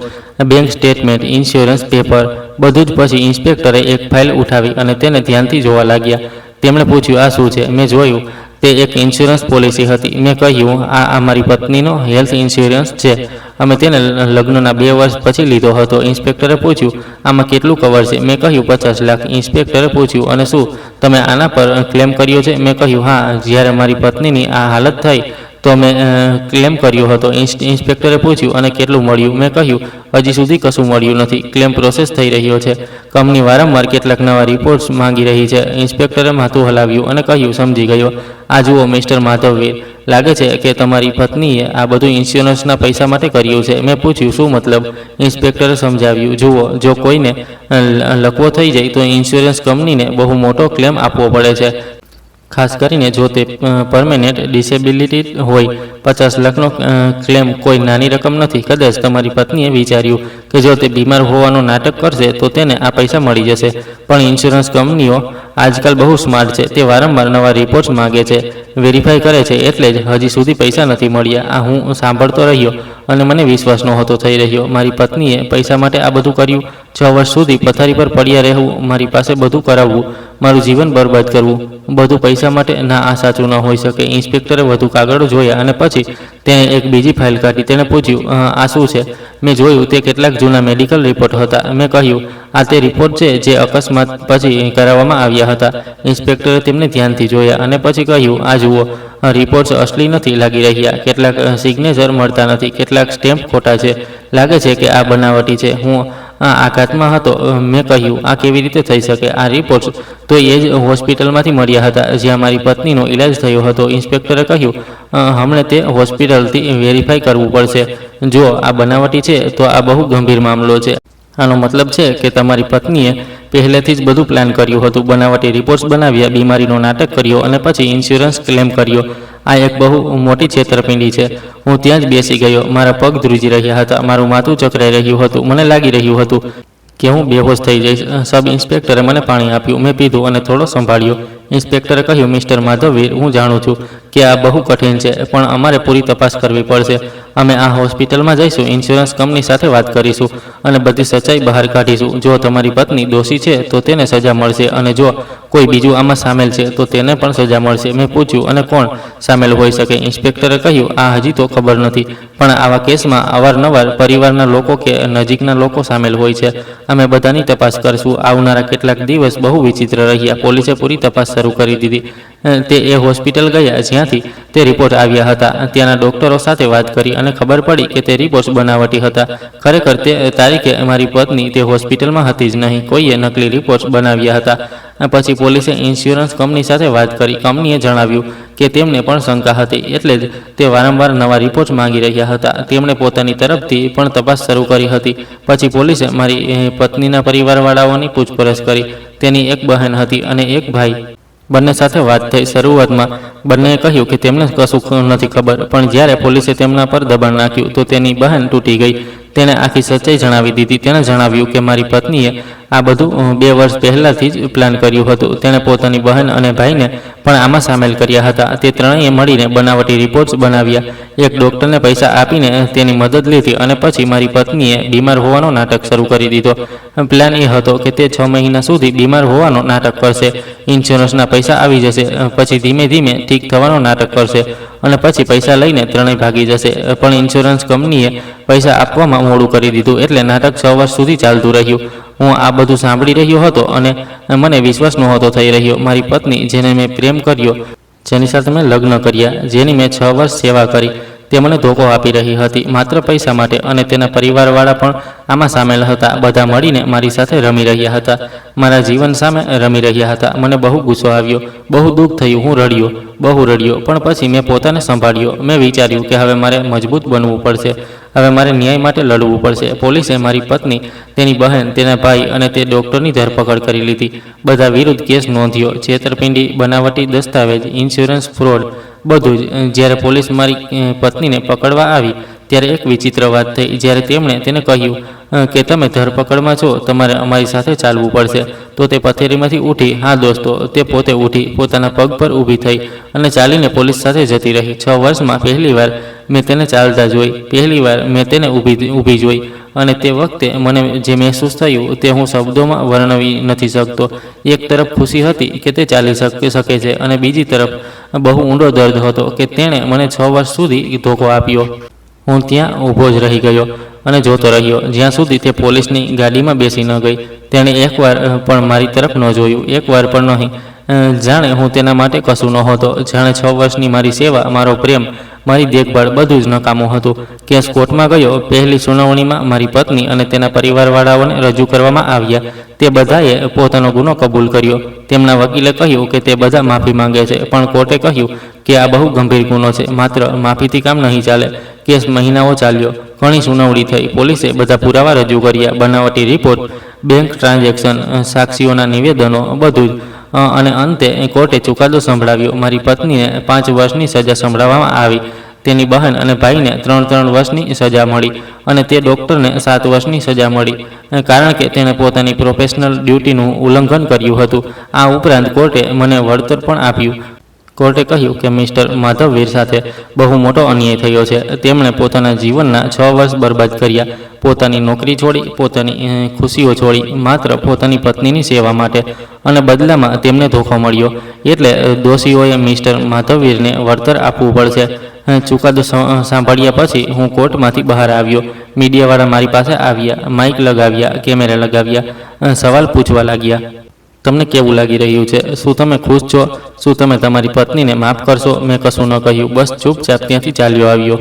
S1: bank statement, insurance paper, બધું જ. પછી ઇન્સ્પેક્ટરે એક ફાઇલ ઉઠાવી અને તેને ધ્યાનથી જોવા લાગ્યા. તેમણે પૂછ્યું, આ શું છે? મેં જોયું. તે એક ઇન્સ્યોરન્સ પોલિસી હતી. મેં કહ્યું, આ મારી પત્નીનો હેલ્થ ઇન્સ્યોરન્સ છે. અમે તેને લગ્નના 2 વર્ષ પછી લીધો હતો. ઇન્સ્પેક્ટરે પૂછ્યું, આમાં કેટલું કવર છે? મેં કહ્યું, 50 લાખ. ઇન્સ્પેક્ટરે પૂછ્યું, અને શું તમે આના પર ક્લેમ કર્યો છે? મેં કહ્યું, હા, જ્યારે મારી પત્નીની આ હાલત થઈ તો મેં ક્લેમ કર્યો હતો. ઇન્સ્પેક્ટરે પૂછ્યું, અને કેટલું મળ્યું? મેં કહ્યું, હજી સુધી કશું મળ્યું નથી. ક્લેમ પ્રોસેસ થઈ રહ્યો છે. કંપની વારંવાર કેટલાક નવા રિપોર્ટ્સ માંગી રહી છે. ઇન્સ્પેક્ટરે માથું હલાવ્યું અને કહ્યું, સમજી ગયો. આ જુઓ મિસ્ટર માધવવીર, લાગે છે કે તમારી પત્નીએ આ બધું ઇન્સ્યોરન્સના પૈસા માટે કર્યું છે. મેં પૂછ્યું, શું મતલબ? ઇન્સ્પેક્ટરે સમજાવ્યું, જુઓ, જો કોઈને લકવો થઈ જાય તો ઇન્સ્યોરન્સ કંપનીને બહુ મોટો ક્લેમ આપવો પડે છે, ખાસ કરીને જો તે પરમેનન્ટ ડિસેબિલિટી હોય. 50 લાખનો ક્લેમ કોઈ નાની રકમ નથી. કદાચ તમારી પત્નીએ વિચાર્યું કે જો તે બીમાર હોવાનું નાટક કરશે તો તેને આ પૈસા મળી જશે, પણ ઇન્સ્યોરન્સ કંપનીઓ આજકાલ બહુ સ્માર્ટ છે. તે વારંવાર નવા રિપોર્ટ્સ માગે છે, વેરીફાઈ કરે છે, એટલે જ હજી સુધી પૈસા નથી મળ્યા. આ હું સાંભળતો રહ્યો અને મને વિશ્વાસ નહોતો થઈ રહ્યો. મારી પત્નીએ પૈસા માટે આ બધું કર્યું. 6 વર્ષ સુધી પથારી પર પડ્યા રહેવું, મારી પાસે બધું કરાવવું, મારું જીવન બરબાદ કરવું, બધું પૈસા માટે. ના, આ સાચું ન હોઈ શકે. ઇન્સ્પેક્ટરે વધુ કાગળો જોયા અને પછી તેણે એક બીજી ફાઇલ કાઢી. તેણે પૂછ્યું, આ શું છે? મેં જોયું તે કેટલાક જૂના મેડિકલ રિપોર્ટ હતા. મેં કહ્યું, આ તે રિપોર્ટ છે જે અકસ્માત પછી કરાવવામાં આવ્યા હતા. ઇન્સ્પેક્ટરે તેમને ધ્યાનથી જોયા અને પછી કહ્યું, આ જુઓ, રિપોર્ટ્સ અસલી નથી લાગી રહ્યા. કેટલાક સિગ્નેચર મળતા નથી, કેટલાક સ્ટેમ્પ ખોટા છે. લાગે છે કે આ બનાવટી છે. હું આઘાતમાં હતો. મેં કહ્યું, આ કેવી રીતે થઈ શકે? આ રિપોર્ટ્સ તો એ જ હોસ્પિટલમાંથી મળ્યા હતા જ્યાં મારી પત્નીનો ઈલાજ થયો હતો. ઇન્સ્પેક્ટરે કહ્યું, હમણે તે હોસ્પિટલથી વેરીફાઈ કરવું પડશે. જો આ બનાવટી છે તો આ બહુ ગંભીર મામલો છે. આનો મતલબ છે કે તમારી પત્નીએ પહેલેથી જ બધું પ્લાન કર્યું હતું. બનાવટી રિપોર્ટ્સ બનાવ્યા, બીમારીનો નાટક કર્યો અને પછી ઇન્સ્યોરન્સ ક્લેમ કર્યો. આ એક બહુ મોટી છેતરપિંડી છે. હું ત્યાં જ બેસી ગયો. મારા પગ ધ્રુજી રહ્યા હતા, મારું માથું ચકરાઈ રહ્યું હતું. મને લાગી રહ્યું હતું કે હું બેહોશ થઈ જઈશ. સબ ઇન્સ્પેક્ટરે મને પાણી આપ્યું. મેં પીધું અને થોડો સંભાળ્યો. ઇન્સ્પેક્ટરે કહ્યું, મિસ્ટર માધવવીર, હું જાણું છું કે આ બહુ કઠિન છે, પણ અમારે પૂરી તપાસ કરવી પડશે. અમે આ હોસ્પિટલમાં જઈશું, ઇન્સ્યોરન્સ કંપની સાથે વાત કરીશું અને બધી સચ્ચાઈ બહાર કાઢીશું. જો તમારી પત્ની દોષી છે તો તેને સજા મળશે, અને જો કોઈ બીજું આમાં સામેલ છે તો તેને પણ સજા મળશે. મેં પૂછ્યું, અને કોણ સામેલ હોઈ શકે? ઇન્સ્પેક્ટરે કહ્યું, આ હજી તો ખબર નથી, પણ આવા કેસમાં અવારનવાર પરિવારના લોકો કે નજીકના લોકો સામેલ હોય છે. અમે બધાની તપાસ કરશું. આવનારા કેટલાક દિવસ બહુ વિચિત્ર રહ્યા. પોલીસે પૂરી તપાસ શરૂ કરી દીધી. તે એ હોસ્પિટલ ગયા જ્યાંથી તે રિપોર્ટ આવ્યા હતા. ત્યાંના ડોક્ટરો સાથે વાત કરી અને ખબર પડી કે તે રિપોર્ટ્સ બનાવટી હતા. ખરેખર તે તારીખે મારી પત્ની તે હોસ્પિટલમાં હતી જ નહીં. કોઈએ નકલી રિપોર્ટ્સ બનાવ્યા હતા. પછી પોલીસે ઇન્સ્યોરન્સ કંપની સાથે વાત કરી. કંપનીએ જણાવ્યું કે તેમને પણ શંકા હતી, એટલે જ તે વારંવાર નવા રિપોર્ટ્સ માંગી રહ્યા હતા. તેમણે પોતાની તરફથી પણ તપાસ શરૂ કરી હતી. પછી પોલીસે મારી પત્નીના પરિવારવાળાઓની પૂછપરછ કરી. તેની એક બહેન હતી અને એક ભાઈ. બંને સાથે વાત થઈ. શરૂઆતમાં બંનેએ કહ્યું કે તેમને કશું નથી ખબર, પણ જ્યારે પોલીસે તેમના પર દબાણ નાખ્યું તો તેની બહેન તૂટી ગઈ. તેણે આખી સચ્ચાઈ જણાવી દીધી. તેણે જણાવ્યું કે મારી પત્નીએ આ બધું 2 વર્ષ પહેલાંથી જ પ્લાન કર્યું હતું. તેણે પોતાની બહેન અને ભાઈને પણ આમાં સામેલ કર્યા હતા. તે ત્રણેય મળીને બનાવટી રિપોર્ટ્સ બનાવ્યા. એક ડૉક્ટરને પૈસા આપીને તેની મદદ લીધી અને પછી મારી પત્નીએ બીમાર હોવાનો નાટક શરૂ કરી દીધો. પ્લાન એ હતો કે તે 6 મહિના સુધી બીમાર હોવાનો નાટક કરશે, ઇન્સ્યોરન્સના પૈસા આવી જશે, પછી ધીમે ધીમે ઠીક થવાનો નાટક કરશે અને પછી પૈસા લઈને ત્રણેય ભાગી જશે. પણ ઇન્સ્યોરન્સ કંપનીએ પૈસા આપવામાં મોડું કરી દીધું, એટલે નાટક 6 વર્ષ સુધી ચાલતું રહ્યું. હું આ બધું સાંભળી રહ્યો હતો અને મને વિશ્વાસ નહોતો થઈ રહ્યો. મારી પત્ની, જેને મેં પ્રેમ કર્યો, જેની સાથે મેં લગ્ન કર્યા, જેની મેં 6 વર્ષ સેવા કરી, તે મને ધોકો આપી રહી હતી માત્ર પૈસા માટે, અને તેના પરિવારવાળા પણ આમાં સામેલ હતા. બધા મળીને મારી સાથે રમી રહ્યા હતા, મારા જીવન સામે રમી રહ્યા હતા. મને બહુ ગુસ્સો આવ્યો, બહુ દુઃખ થયું. હું રડ્યો, બહુ રડ્યો, પણ પછી મેં પોતાને સંભાળ્યો. મેં વિચાર્યું કે હવે મારે મજબૂત બનવું પડશે, હવે મારે ન્યાય માટે લડવું પડશે. પોલીસે મારી પત્ની, તેની બહેન, તેના ભાઈ અને તે ડૉક્ટરની ધરપકડ કરી લીધી. બધા વિરુદ્ધ કેસ નોંધ્યો. છેતરપિંડી, બનાવટી દસ્તાવેજ, ઇન્સ્યોરન્સ ફ્રોડ, બધું જ. જ્યારે પોલીસ મારી પત્નીને પકડવા આવી ત્યારે એક વિચિત્ર વાત થઈ. જ્યારે તેમણે તેને કહ્યું કે તમે ધરપકડમાં છો, તમારે અમારી સાથે ચાલવું પડશે, તો તે પથેરીમાંથી ઉઠી. હા દોસ્તો, તે પોતે ઉઠી, પોતાના પગ પર ઊભી થઈ અને ચાલીને પોલીસ સાથે જતી રહી. 6 વર્ષમાં પહેલીવાર મેં તેને ચાલતા જોઈ, પહેલીવાર મેં તેને ઊભી જોઈ, અને તે વખતે મને જે મહેસૂસ થયું તે હું શબ્દોમાં વર્ણવી નથી શકતો. એક તરફ ખુશી હતી કે તે ચાલી શકે છે, અને બીજી તરફ બહુ ઊંડો દર્દ હતો કે તેણે મને 6 વર્ષ સુધી ધોકો આપ્યો. હું ત્યાં ઊભો જ રહી ગયો અને જોતો રહ્યો જ્યાં સુધી તે પોલીસની ગાડીમાં બેસી ન ગઈ. તેણે એકવાર પણ મારી તરફ ન જોયું, એકવાર પણ નહીં. જાણે હું તેના માટે કશું નહોતો, જાણે 6 વર્ષની મારી સેવા, મારો પ્રેમ, મારી દેખભાળ બધું જ નકામું હતું. કેસ કોર્ટમાં ગયો. પહેલી સુનાવણીમાં મારી પત્ની અને તેના પરિવારવાળાઓને રજૂ કરવામાં આવ્યા. તે બધાએ પોતાનો ગુનો કબૂલ કર્યો. તેમના વકીલે કહ્યું કે તે બધા માફી માંગે છે, પણ કોર્ટે કહ્યું કે આ બહુ ગંભીર ગુનો છે, માત્ર માફીથી કામ નહીં ચાલે. કેસ મહિનાઓ ચાલ્યો, ઘણી સુનાવણી થઈ. પોલીસે બધા પુરાવા રજૂ કર્યા, બનાવટી રિપોર્ટ, બેંક ટ્રાન્ઝેક્શન, સાક્ષીઓના નિવેદનો, બધું જ. અને અંતે કોર્ટે ચુકાદો સંભળાવ્યો. મારી પત્નીને 5 વર્ષની સજા સંભળાવવામાં આવી. તેની બહેન અને ભાઈને 3 વર્ષની સજા મળી અને તે ડૉક્ટરને 7 વર્ષની સજા મળી, કારણ કે તેણે પોતાની પ્રોફેશનલ ડ્યુટીનું ઉલ્લંઘન કર્યું હતું. આ ઉપરાંત કોર્ટે મને વળતર પણ આપ્યું. કોર્ટે કહ્યું કે મિસ્ટર માધવવીર સાથે બહુ મોટો અન્યાય થયો છે. તેમણે પોતાના જીવનના 6 વર્ષ બરબાદ કર્યા, પોતાની નોકરી છોડી, પોતાની ખુશીઓ છોડી, માત્ર પોતાની પત્નીની સેવા માટે, અને બદલામાં તેમને ધોખો મળ્યો. એટલે દોષીઓએ મિસ્ટર માધવવીરને વળતર આપવું પડશે. ચુકાદો સાંભળ્યા પછી હું કોર્ટમાંથી બહાર આવ્યો. મીડિયાવાળા મારી પાસે આવ્યા, માઇક લગાવ્યા, કેમેરા લગાવ્યા, સવાલ પૂછવા લાગ્યા. તમને કેવું લાગી રહ્યું છે? શું તમે ખુશ છો? શું તમે તમારી પત્નીને માફ કરશો? મેં કશું ન કહ્યું, બસ ચૂપચાપ ત્યાંથી ચાલ્યો આવ્યો.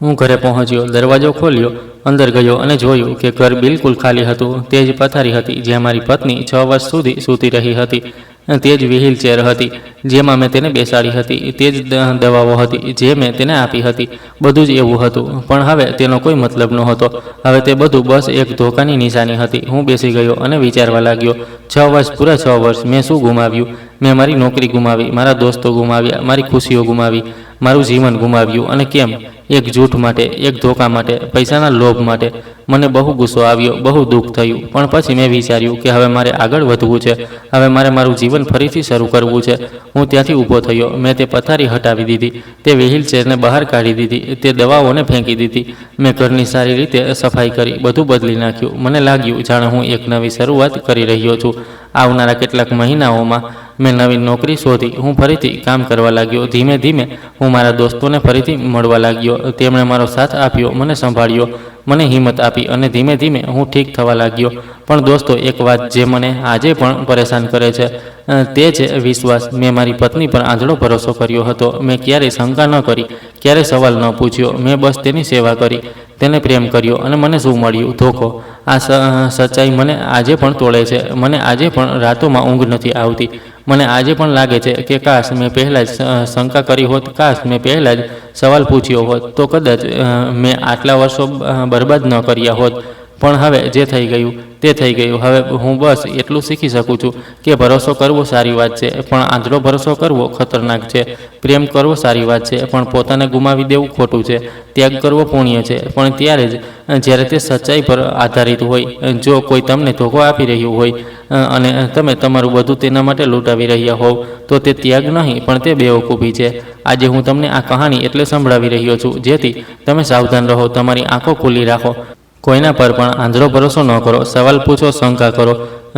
S1: હું ઘરે પહોંચ્યો, દરવાજો ખોલ્યો, અંદર ગયો અને જોયું કે ઘર બિલકુલ ખાલી હતું. તે જ પથારી હતી જ્યાં મારી પત્ની 6 વર્ષ સુધી સૂતી રહી હતી. તે જ વ્હીલચેર હતી જેમાં મેં તેને બેસાડી હતી. તે જ દવાઓ હતી જે મેં તેને આપી હતી. બધું જ એવું હતું, પણ હવે તેનો કોઈ મતલબ નહોતો. હવે તે બધું બસ એક ધોકાની નિશાની હતી. હું બેસી ગયો અને વિચારવા લાગ્યો. 6 વર્ષ, પૂરા 6 વર્ષ મેં શું ગુમાવ્યું? મેં મારી નોકરી ગુમાવી, મારા દોસ્તો ગુમાવ્યા, મારી ખુશીઓ ગુમાવી, મારું જીવન ગુમાવ્યું. અને કેમ? એક જૂઠ માટે, એક ધોકા માટે, પૈસાના લોભ માટે. મને બહુ ગુસ્સો આવ્યો, બહુ દુઃખ થયું. પણ પછી મેં વિચાર્યું કે હવે મારે આગળ વધવું છે. હવે મારે મારું જીવન ફરીથી શરૂ કરવું છે. હું ત્યાંથી ઊભો થયો. મેં તે પથારી હટાવી દીધી, તે વ્હીલચેરને બહાર કાઢી દીધી, તે દવાઓને ફેંકી દીધી. મેં ઘરની સારી રીતે સફાઈ કરી, બધું બદલી નાખ્યું. મને લાગ્યું જાણે હું એક નવી શરૂઆત કરી રહ્યો છું. આવનારા કેટલાક મહિનાઓમાં મેં નવી નોકરી શોધી. હું ફરીથી કામ કરવા લાગ્યો. ધીમે ધીમે હું મારા દોસ્તોને ફરીથી મળવા લાગ્યો. તેમણે મારો સાથ આપ્યો, મને સંભાળ્યો, મને હિંમત આપી, અને ધીમે ધીમે હું ઠીક થવા લાગ્યો. પણ દોસ્તો, એક વાત જે મને આજે પણ પરેશાન કરે છે તે છે વિશ્વાસ. મેં મારી પત્ની પર આંધળો ભરોસો કર્યો હતો. મેં ક્યારેય શંકા ન કરી, ક્યારેય સવાલ ન પૂછ્યો. મેં બસ તેની સેવા કરી, તેને પ્રેમ કર્યો, અને મને શું મળ્યું? ધોકો. આ સચ્ચાઈ મને આજે પણ તોડે છે. મને આજે પણ રાતોમાં ઊંઘ નથી આવતી. મને આજે પણ લાગે છે કે કાશ મેં પહેલાં જ શંકા કરી હોત, કાશ મેં પહેલાં જ સવાલ પૂછ્યો હોત, તો કદાચ મેં આટલા વર્ષો બરબાદ ન કર્યા હોત. પણ હવે જે થઈ ગયું તે થઈ ગયું. હવે હું બસ એટલું શીખી શકું છું કે ભરોસો કરવો સારી વાત છે, પણ આંધળો ભરોસો કરવો ખતરનાક છે. પ્રેમ કરવો સારી વાત છે, પણ પોતાને ગુમાવી દેવું ખોટું છે. ત્યાગ કરવો પુણ્ય છે, પણ ત્યારે જ જ્યારે તે સચ્ચાઈ પર આધારિત હોય. જો કોઈ તમને ધોકો આપી રહ્યું હોય અને તમે તમારું બધું તેના માટે લૂંટાવી રહ્યા હોવ, તો તે ત્યાગ નહીં, પણ તે બેવકૂફી છે. આજે હું તમને આ કહાની એટલે સંભળાવી રહ્યો છું જેથી તમે સાવધાન રહો, તમારી આંખો ખુલ્લી રાખો. કોઈના પર પણ આંધળો ભરોસો ન કરો. સવાલ પૂછો, શંકા કરો.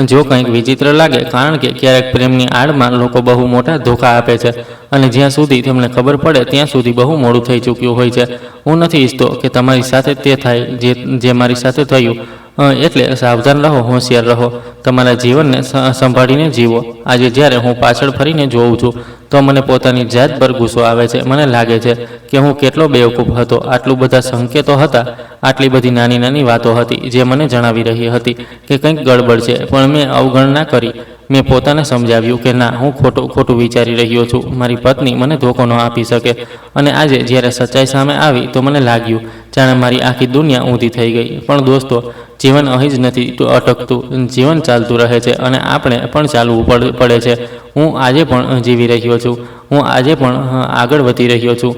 S1: જો કંઈક વિચિત્ર લાગે, કારણ કે ક્યારેક પ્રેમની આડમાં લોકો બહુ મોટા ધોકા આપે છે, અને જ્યાં સુધી તેમને ખબર પડે ત્યાં સુધી બહુ મોડું થઈ ચૂક્યું હોય છે. હું નથી ઈચ્છતો કે તમારી સાથે તે થાય જે મારી સાથે થયું. એટલે સાવધાન રહો, હોશિયાર રહો, તમારા જીવનને સંભાળીને જીવો. આજે જ્યારે હું પાછળ ફરીને જોઉં છું તો મને પોતાની જાત પર ગુસ્સો આવે છે. મને લાગે છે કે હું કેટલો બેવકૂફ હતો. આટલું બધા સંકેતો હતા, આટલી બધી નાની નાની વાતો હતી જે મને જણાવી રહી હતી કે કંઈક ગડબડ છે, પણ મેં અવગણના કરી. મેં પોતાને સમજાવ્યું કે ના, હું ખોટું વિચારી રહ્યો છું. મારી પત્ની મને ધોકો ન આપી શકે. અને આજે જ્યારે સચ્ચાઈ સામે આવી તો મને લાગ્યું જાણે મારી આખી દુનિયા ઊંધી થઈ ગઈ. પણ દોસ્તો, જીવન અહીં જ નથી અટકતું. જીવન ચાલતું રહે છે અને આપણે પણ ચાલવું પડે છે. હું આજે પણ જીવી રહ્યો છું. હું આજે પણ આગળ વધી રહ્યો છું.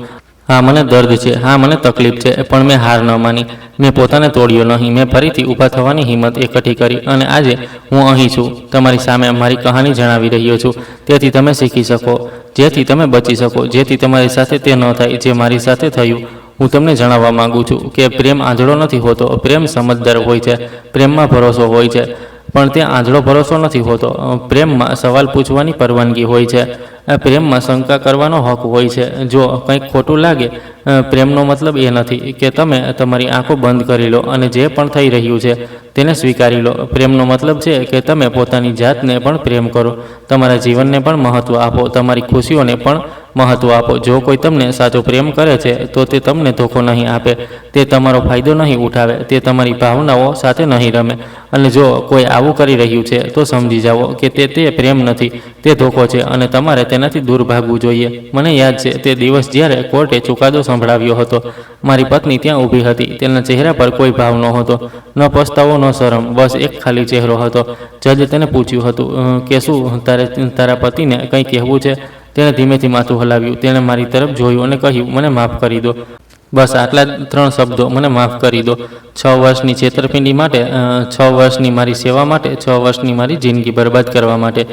S1: હા, મને દર્દ છે, હા મને તકલીફ છે, પણ મેં હાર ન માની. મેં પોતાને તોડ્યો નહીં. મેં ફરીથી ઊભા થવાની હિંમત એકઠી કરી, અને આજે હું અહીં છું, તમારી સામે મારી કહાની જણાવી રહ્યો છું, તેથી તમે શીખી શકો, જેથી તમે બચી શકો, જેથી તમારી સાથે તે ન થાય જે મારી સાથે થયું. હું તમને જણાવવા માગું છું કે પ્રેમ આંધળો નથી હોતો. પ્રેમ સમજદાર હોય છે. પ્રેમમાં ભરોસો હોય છે, પણ તે આંધળો ભરોસો નથી હોતો. પ્રેમમાં સવાલ પૂછવાની પરવાનગી હોય છે. પ્રેમમાં શંકા કરવાનો હક હોય છે. જો કંઈક ખોટું લાગે, પ્રેમનો મતલબ એ નથી કે તમે તમારી આંખો બંધ કરી લો અને જે પણ થઈ રહ્યું છે તેને સ્વીકારી લો. પ્રેમનો મતલબ છે કે તમે પોતાની જાતને પણ પ્રેમ કરો, તમારા જીવનને પણ મહત્ત્વ આપો, તમારી ખુશીઓને પણ મહત્ત્વ આપો. જો કોઈ તમને સાચો પ્રેમ કરે છે તો તે તમને ધોકો નહીં આપે, તે તમારો ફાયદો નહીં ઉઠાવે, તે તમારી ભાવનાઓ સાથે નહીં રમે. અને જો કોઈ આવું કરી રહ્યું છે તો સમજી જાઓ કે તે પ્રેમ નથી, તે ધોકો છે, અને તમારે તેનાથી દૂર ભાગવું જોઈએ. મને યાદ છે તે દિવસ જ્યારે કોર્ટે ચુકાદો સંભળાવ્યો હતો. મારી પત્ની ત્યાં ઊભી હતી. તેના ચહેરા પર કોઈ ભાવ નહોતો, ન પસ્તાવો, ન શરમ, બસ એક ખાલી ચહેરો હતો. જજે તેને પૂછ્યું હતું કે શું તારા પતિને કંઈ કહેવું છે? તેણે ધીમેથી માથું હલાવ્યું. તેણે મારી તરફ જોયું અને કહ્યું, મને માફ કરી દો. બસ આટલા 3 શબ્દો, મને માફ કરી દો. 6 વર્ષની છેતરપિંડી માટે, 6 વર્ષની મારી સેવા માટે, 6 વર્ષની મારી જિંદગી બરબાદ કરવા માટે.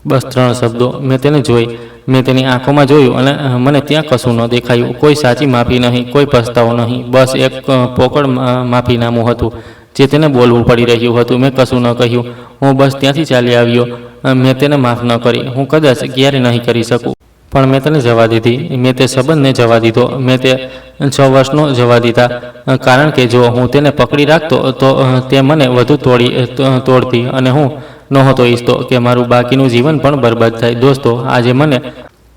S1: બસ 3 શબ્દો. મેં તેને જોઈ, મેં તેની આંખોમાં જોયું અને મને ત્યાં કશું ન દેખાયું. કોઈ સાચી માફી નહીં, કોઈ પસ્તાવો નહીં, બસ એક પોકળ માફીનામું હતું જે તેને બોલવું પડી રહ્યું હતું. મેં કશું ન કહ્યું. હું બસ ત્યાંથી ચાલી આવ્યો. મેં તેને માફ ન કરી. હું કદાચ ક્યારે નહીં કરી શકું, પણ મેં તેને જવા દીધી. મેં તે સંબંધને જવા દીધો. મેં તે 6 વર્ષનો જવા દીધા, કારણ કે જો હું તેને પકડી રાખતો તો તે મને વધુ તોડતી અને હું નહોતો ઈચ્છતો કે મારું બાકીનું જીવન પણ બરબાદ થાય. દોસ્તો, આજે મને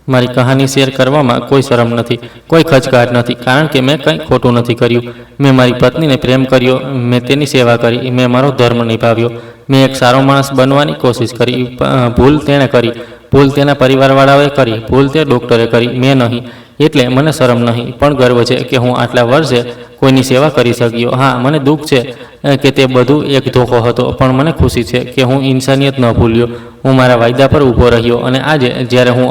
S1: મારી કહાની શેર કરવામાં કોઈ શરમ નથી, કોઈ ખચકાટ નથી, કારણ કે મેં કંઈ ખોટું નથી કર્યું. મેં મારી પત્નીને પ્રેમ કર્યો, મેં તેની સેવા કરી, મેં મારો ધર્મ નિભાવ્યો, મેં એક સારો માણસ બનવાની કોશિશ કરી. ભૂલ તેણે કરી, ભૂલ તેના પરિવારવાળાઓએ કરી, ભૂલ તે ડૉક્ટરે કરી, મેં નહીં. એટલે મને શરમ નહીં, પણ ગર્વ છે કે હું આટલા વર્ષે કોઈની સેવા કરી શક્યો. હા, મને દુઃખ છે કે તે બધું એક ધોખો હતો, પણ મને ખુશી છે કે હું ઇન્સાનિયત ન ભૂલ્યો. હું મારા વાયદા પર ઊભો રહ્યો અને આજે જ્યારે હું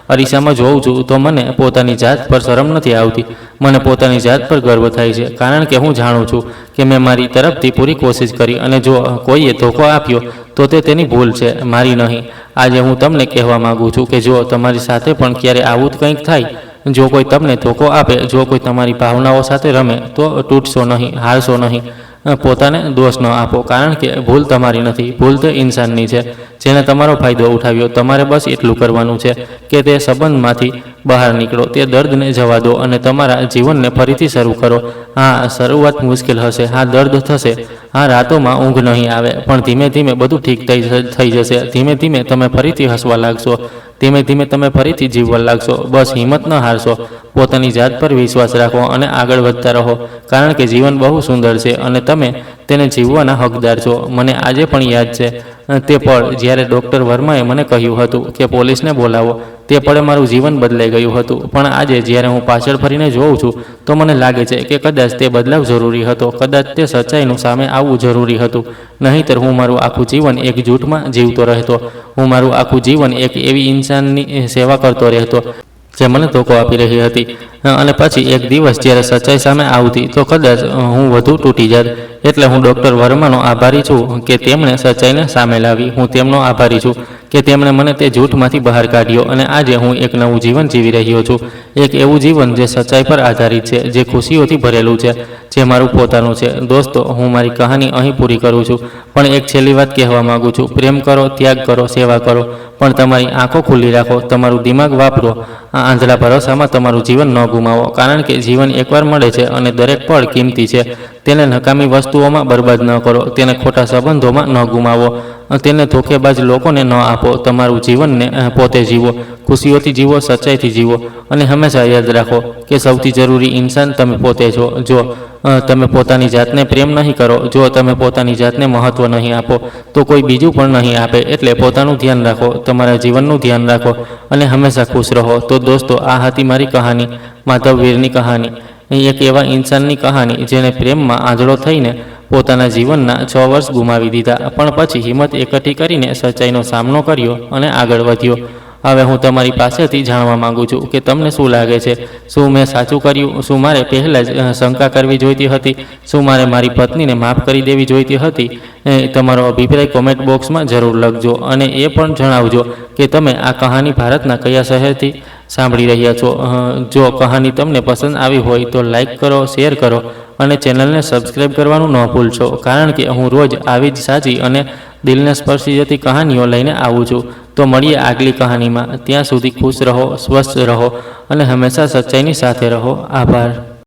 S1: અરીસામાં જોઉં છું તો મને પોતાની જાત પર શરમ નથી આવતી. મને પોતાની જાત પર ગર્વ થાય છે, કારણ કે હું જાણું છું કે મેં મારી તરફથી પૂરી કોશિશ કરી અને જો કોઈએ ધોખો આપ્યો તો તે તેની ભૂલ છે, મારી નહીં. આજે હું તમને કહેવા માગું છું કે જો તમારી સાથે પણ ક્યારે આવું કંઈક થાય, જો કોઈ તમને ધોખો આપે, જો કોઈ તમારી ભાવનાઓ સાથે રમે, તો તૂટશો નહીં, હારશો નહીં. પોતાને દોષ ન આપો, કારણ કે ભૂલ તમારી નથી, ભૂલ તે ઇન્સાનની છે જેને તમારો ફાયદો ઉઠાવ્યો. તમારે બસ એટલું કરવાનું છે કે તે સંબંધમાંથી બહાર નીકળો, તે દર્દને જવા દો અને તમારા જીવનને ફરીથી શરૂ કરો. હા, શરૂઆત મુશ્કેલ હશે, હા દર્દ થશે, હા રાતોમાં ઊંઘ નહીં આવે, પણ ધીમે ધીમે બધું ઠીક થઈ જશે. ધીમે ધીમે તમે ફરીથી હસવા લાગશો, ધીમે ધીમે તમે ફરીથી જીવવા લાગશો. બસ હિંમત ન હારશો, પોતાની જાત પર વિશ્વાસ રાખો અને આગળ વધતા રહો, કારણ કે જીવન બહુ સુંદર છે અને તમે તેને જીવવાના હકદાર છો. મને આજે પણ યાદ છે તે પળ જ્યારે ડૉક્ટર વર્માએ મને કહ્યું હતું કે પોલીસને બોલાવો. તે પળે મારું જીવન બદલાઈ ગયું હતું, પણ આજે જ્યારે હું પાછળ ફરીને જોઉં છું તો મને લાગે છે કે કદાચ તે બદલાવ જરૂરી હતો, કદાચ તે સચ્ચાઈનું સામે આવવું જરૂરી હતું. નહીંતર હું મારું આખું જીવન એક જૂઠમાં જીવતો રહેતો. હું મારું આખું જીવન એક એવી ઇન્સાનની સેવા કરતો રહેતો જે મને ધોકો આપી રહી હતી, અને પછી એક દિવસ જ્યારે સચ્ચાઈ સામે આવતી તો કદાચ હું વધુ તૂટી જાત. એટલે હું ડૉક્ટર વર્માનો આભારી છું કે તેમણે સચ્ચાઈને સામે લાવી. હું તેમનો આભારી છું કે તેમણે મને તે જૂઠમાંથી બહાર કાઢ્યો અને આજે હું એક નવું જીવન જીવી રહ્યો છું. એક એવું જીવન જે સચ્ચાઈ પર આધારિત છે, જે ખુશીઓથી ભરેલું છે, જે મારું પોતાનું છે. દોસ્તો, હું મારી કહાની અહીં પૂરી કરું છું, પણ એક છેલ્લી વાત કહેવા માગું છું. પ્રેમ કરો, ત્યાગ કરો, સેવા કરો, પણ તમારી આંખો ખુલ્લી રાખો, તમારું દિમાગ વાપરો. આ આંધળા ભરોસામાં તમારું જીવન ન ગુમાવો, કારણ કે જીવન એકવાર મળે છે અને દરેક પળ કિંમતી છે. તેને નકામી વસ્તુઓમાં બરબાદ ન કરો, તેને ખોટા સંબંધોમાં ન ગુમાવો, તેને ધોખેબાજ લોકોને ન આપો. તમારું જીવનને પોતે જીવો, ખુશીઓથી જીવો, સચ્ચાઈથી જીવો, અને હંમેશા યાદ રાખો કે સૌથી જરૂરી ઇન્સાન તમે પોતે છો. જો તમે પોતાની જાતને પ્રેમ નહીં કરો, જો તમે પોતાની જાતને મહત્ત્વ નહીં આપો, તો કોઈ બીજું પણ નહીં આપે. એટલે પોતાનું ધ્યાન રાખો, તમારા જીવનનું ધ્યાન રાખો અને હંમેશા ખુશ રહો. તો દોસ્તો, આ હતી મારી કહાની, માધવ વીરની કહાની. એક એવા ઇન્સાનની કહાની જેને પ્રેમમાં આંધળો થઈને પોતાના જીવનના 6 વર્ષ ગુમાવી દીધા, પણ પછી હિંમત એકઠી કરીને સચ્ચાઈનો સામનો કર્યો અને આગળ વધ્યો. હવે હું તમારી પાસેથી જાણવા માગું છું કે તમને શું લાગે છે? શું મેં સાચું કર્યું? શું મારે પહેલાં જ શંકા કરવી જોઈતી હતી? શું મારે મારી પત્નીને માફ કરી દેવી જોઈતી હતી? તમારો અભિપ્રાય કોમેન્ટ બોક્સમાં જરૂર લખજો અને એ પણ જણાવજો કે તમે આ કહાની ભારતના કયા શહેરથી સાંભળી રહ્યા છો. જો કહાની તમને પસંદ આવી હોય તો લાઈક કરો, શેર કરો અને ચેનલને સબસ્ક્રાઈબ કરવાનું ન ભૂલશો, કારણ કે હું રોજ આવી જ સાચી અને દિલને સ્પર્શી જતી કહાનીઓ લઈને આવું છું. તો મળીએ આગલી કહાનીમાં. ત્યાં સુધી ખુશ રહો, સ્વસ્થ રહો અને હંમેશા સચ્ચાઈની સાથે રહો. આભાર.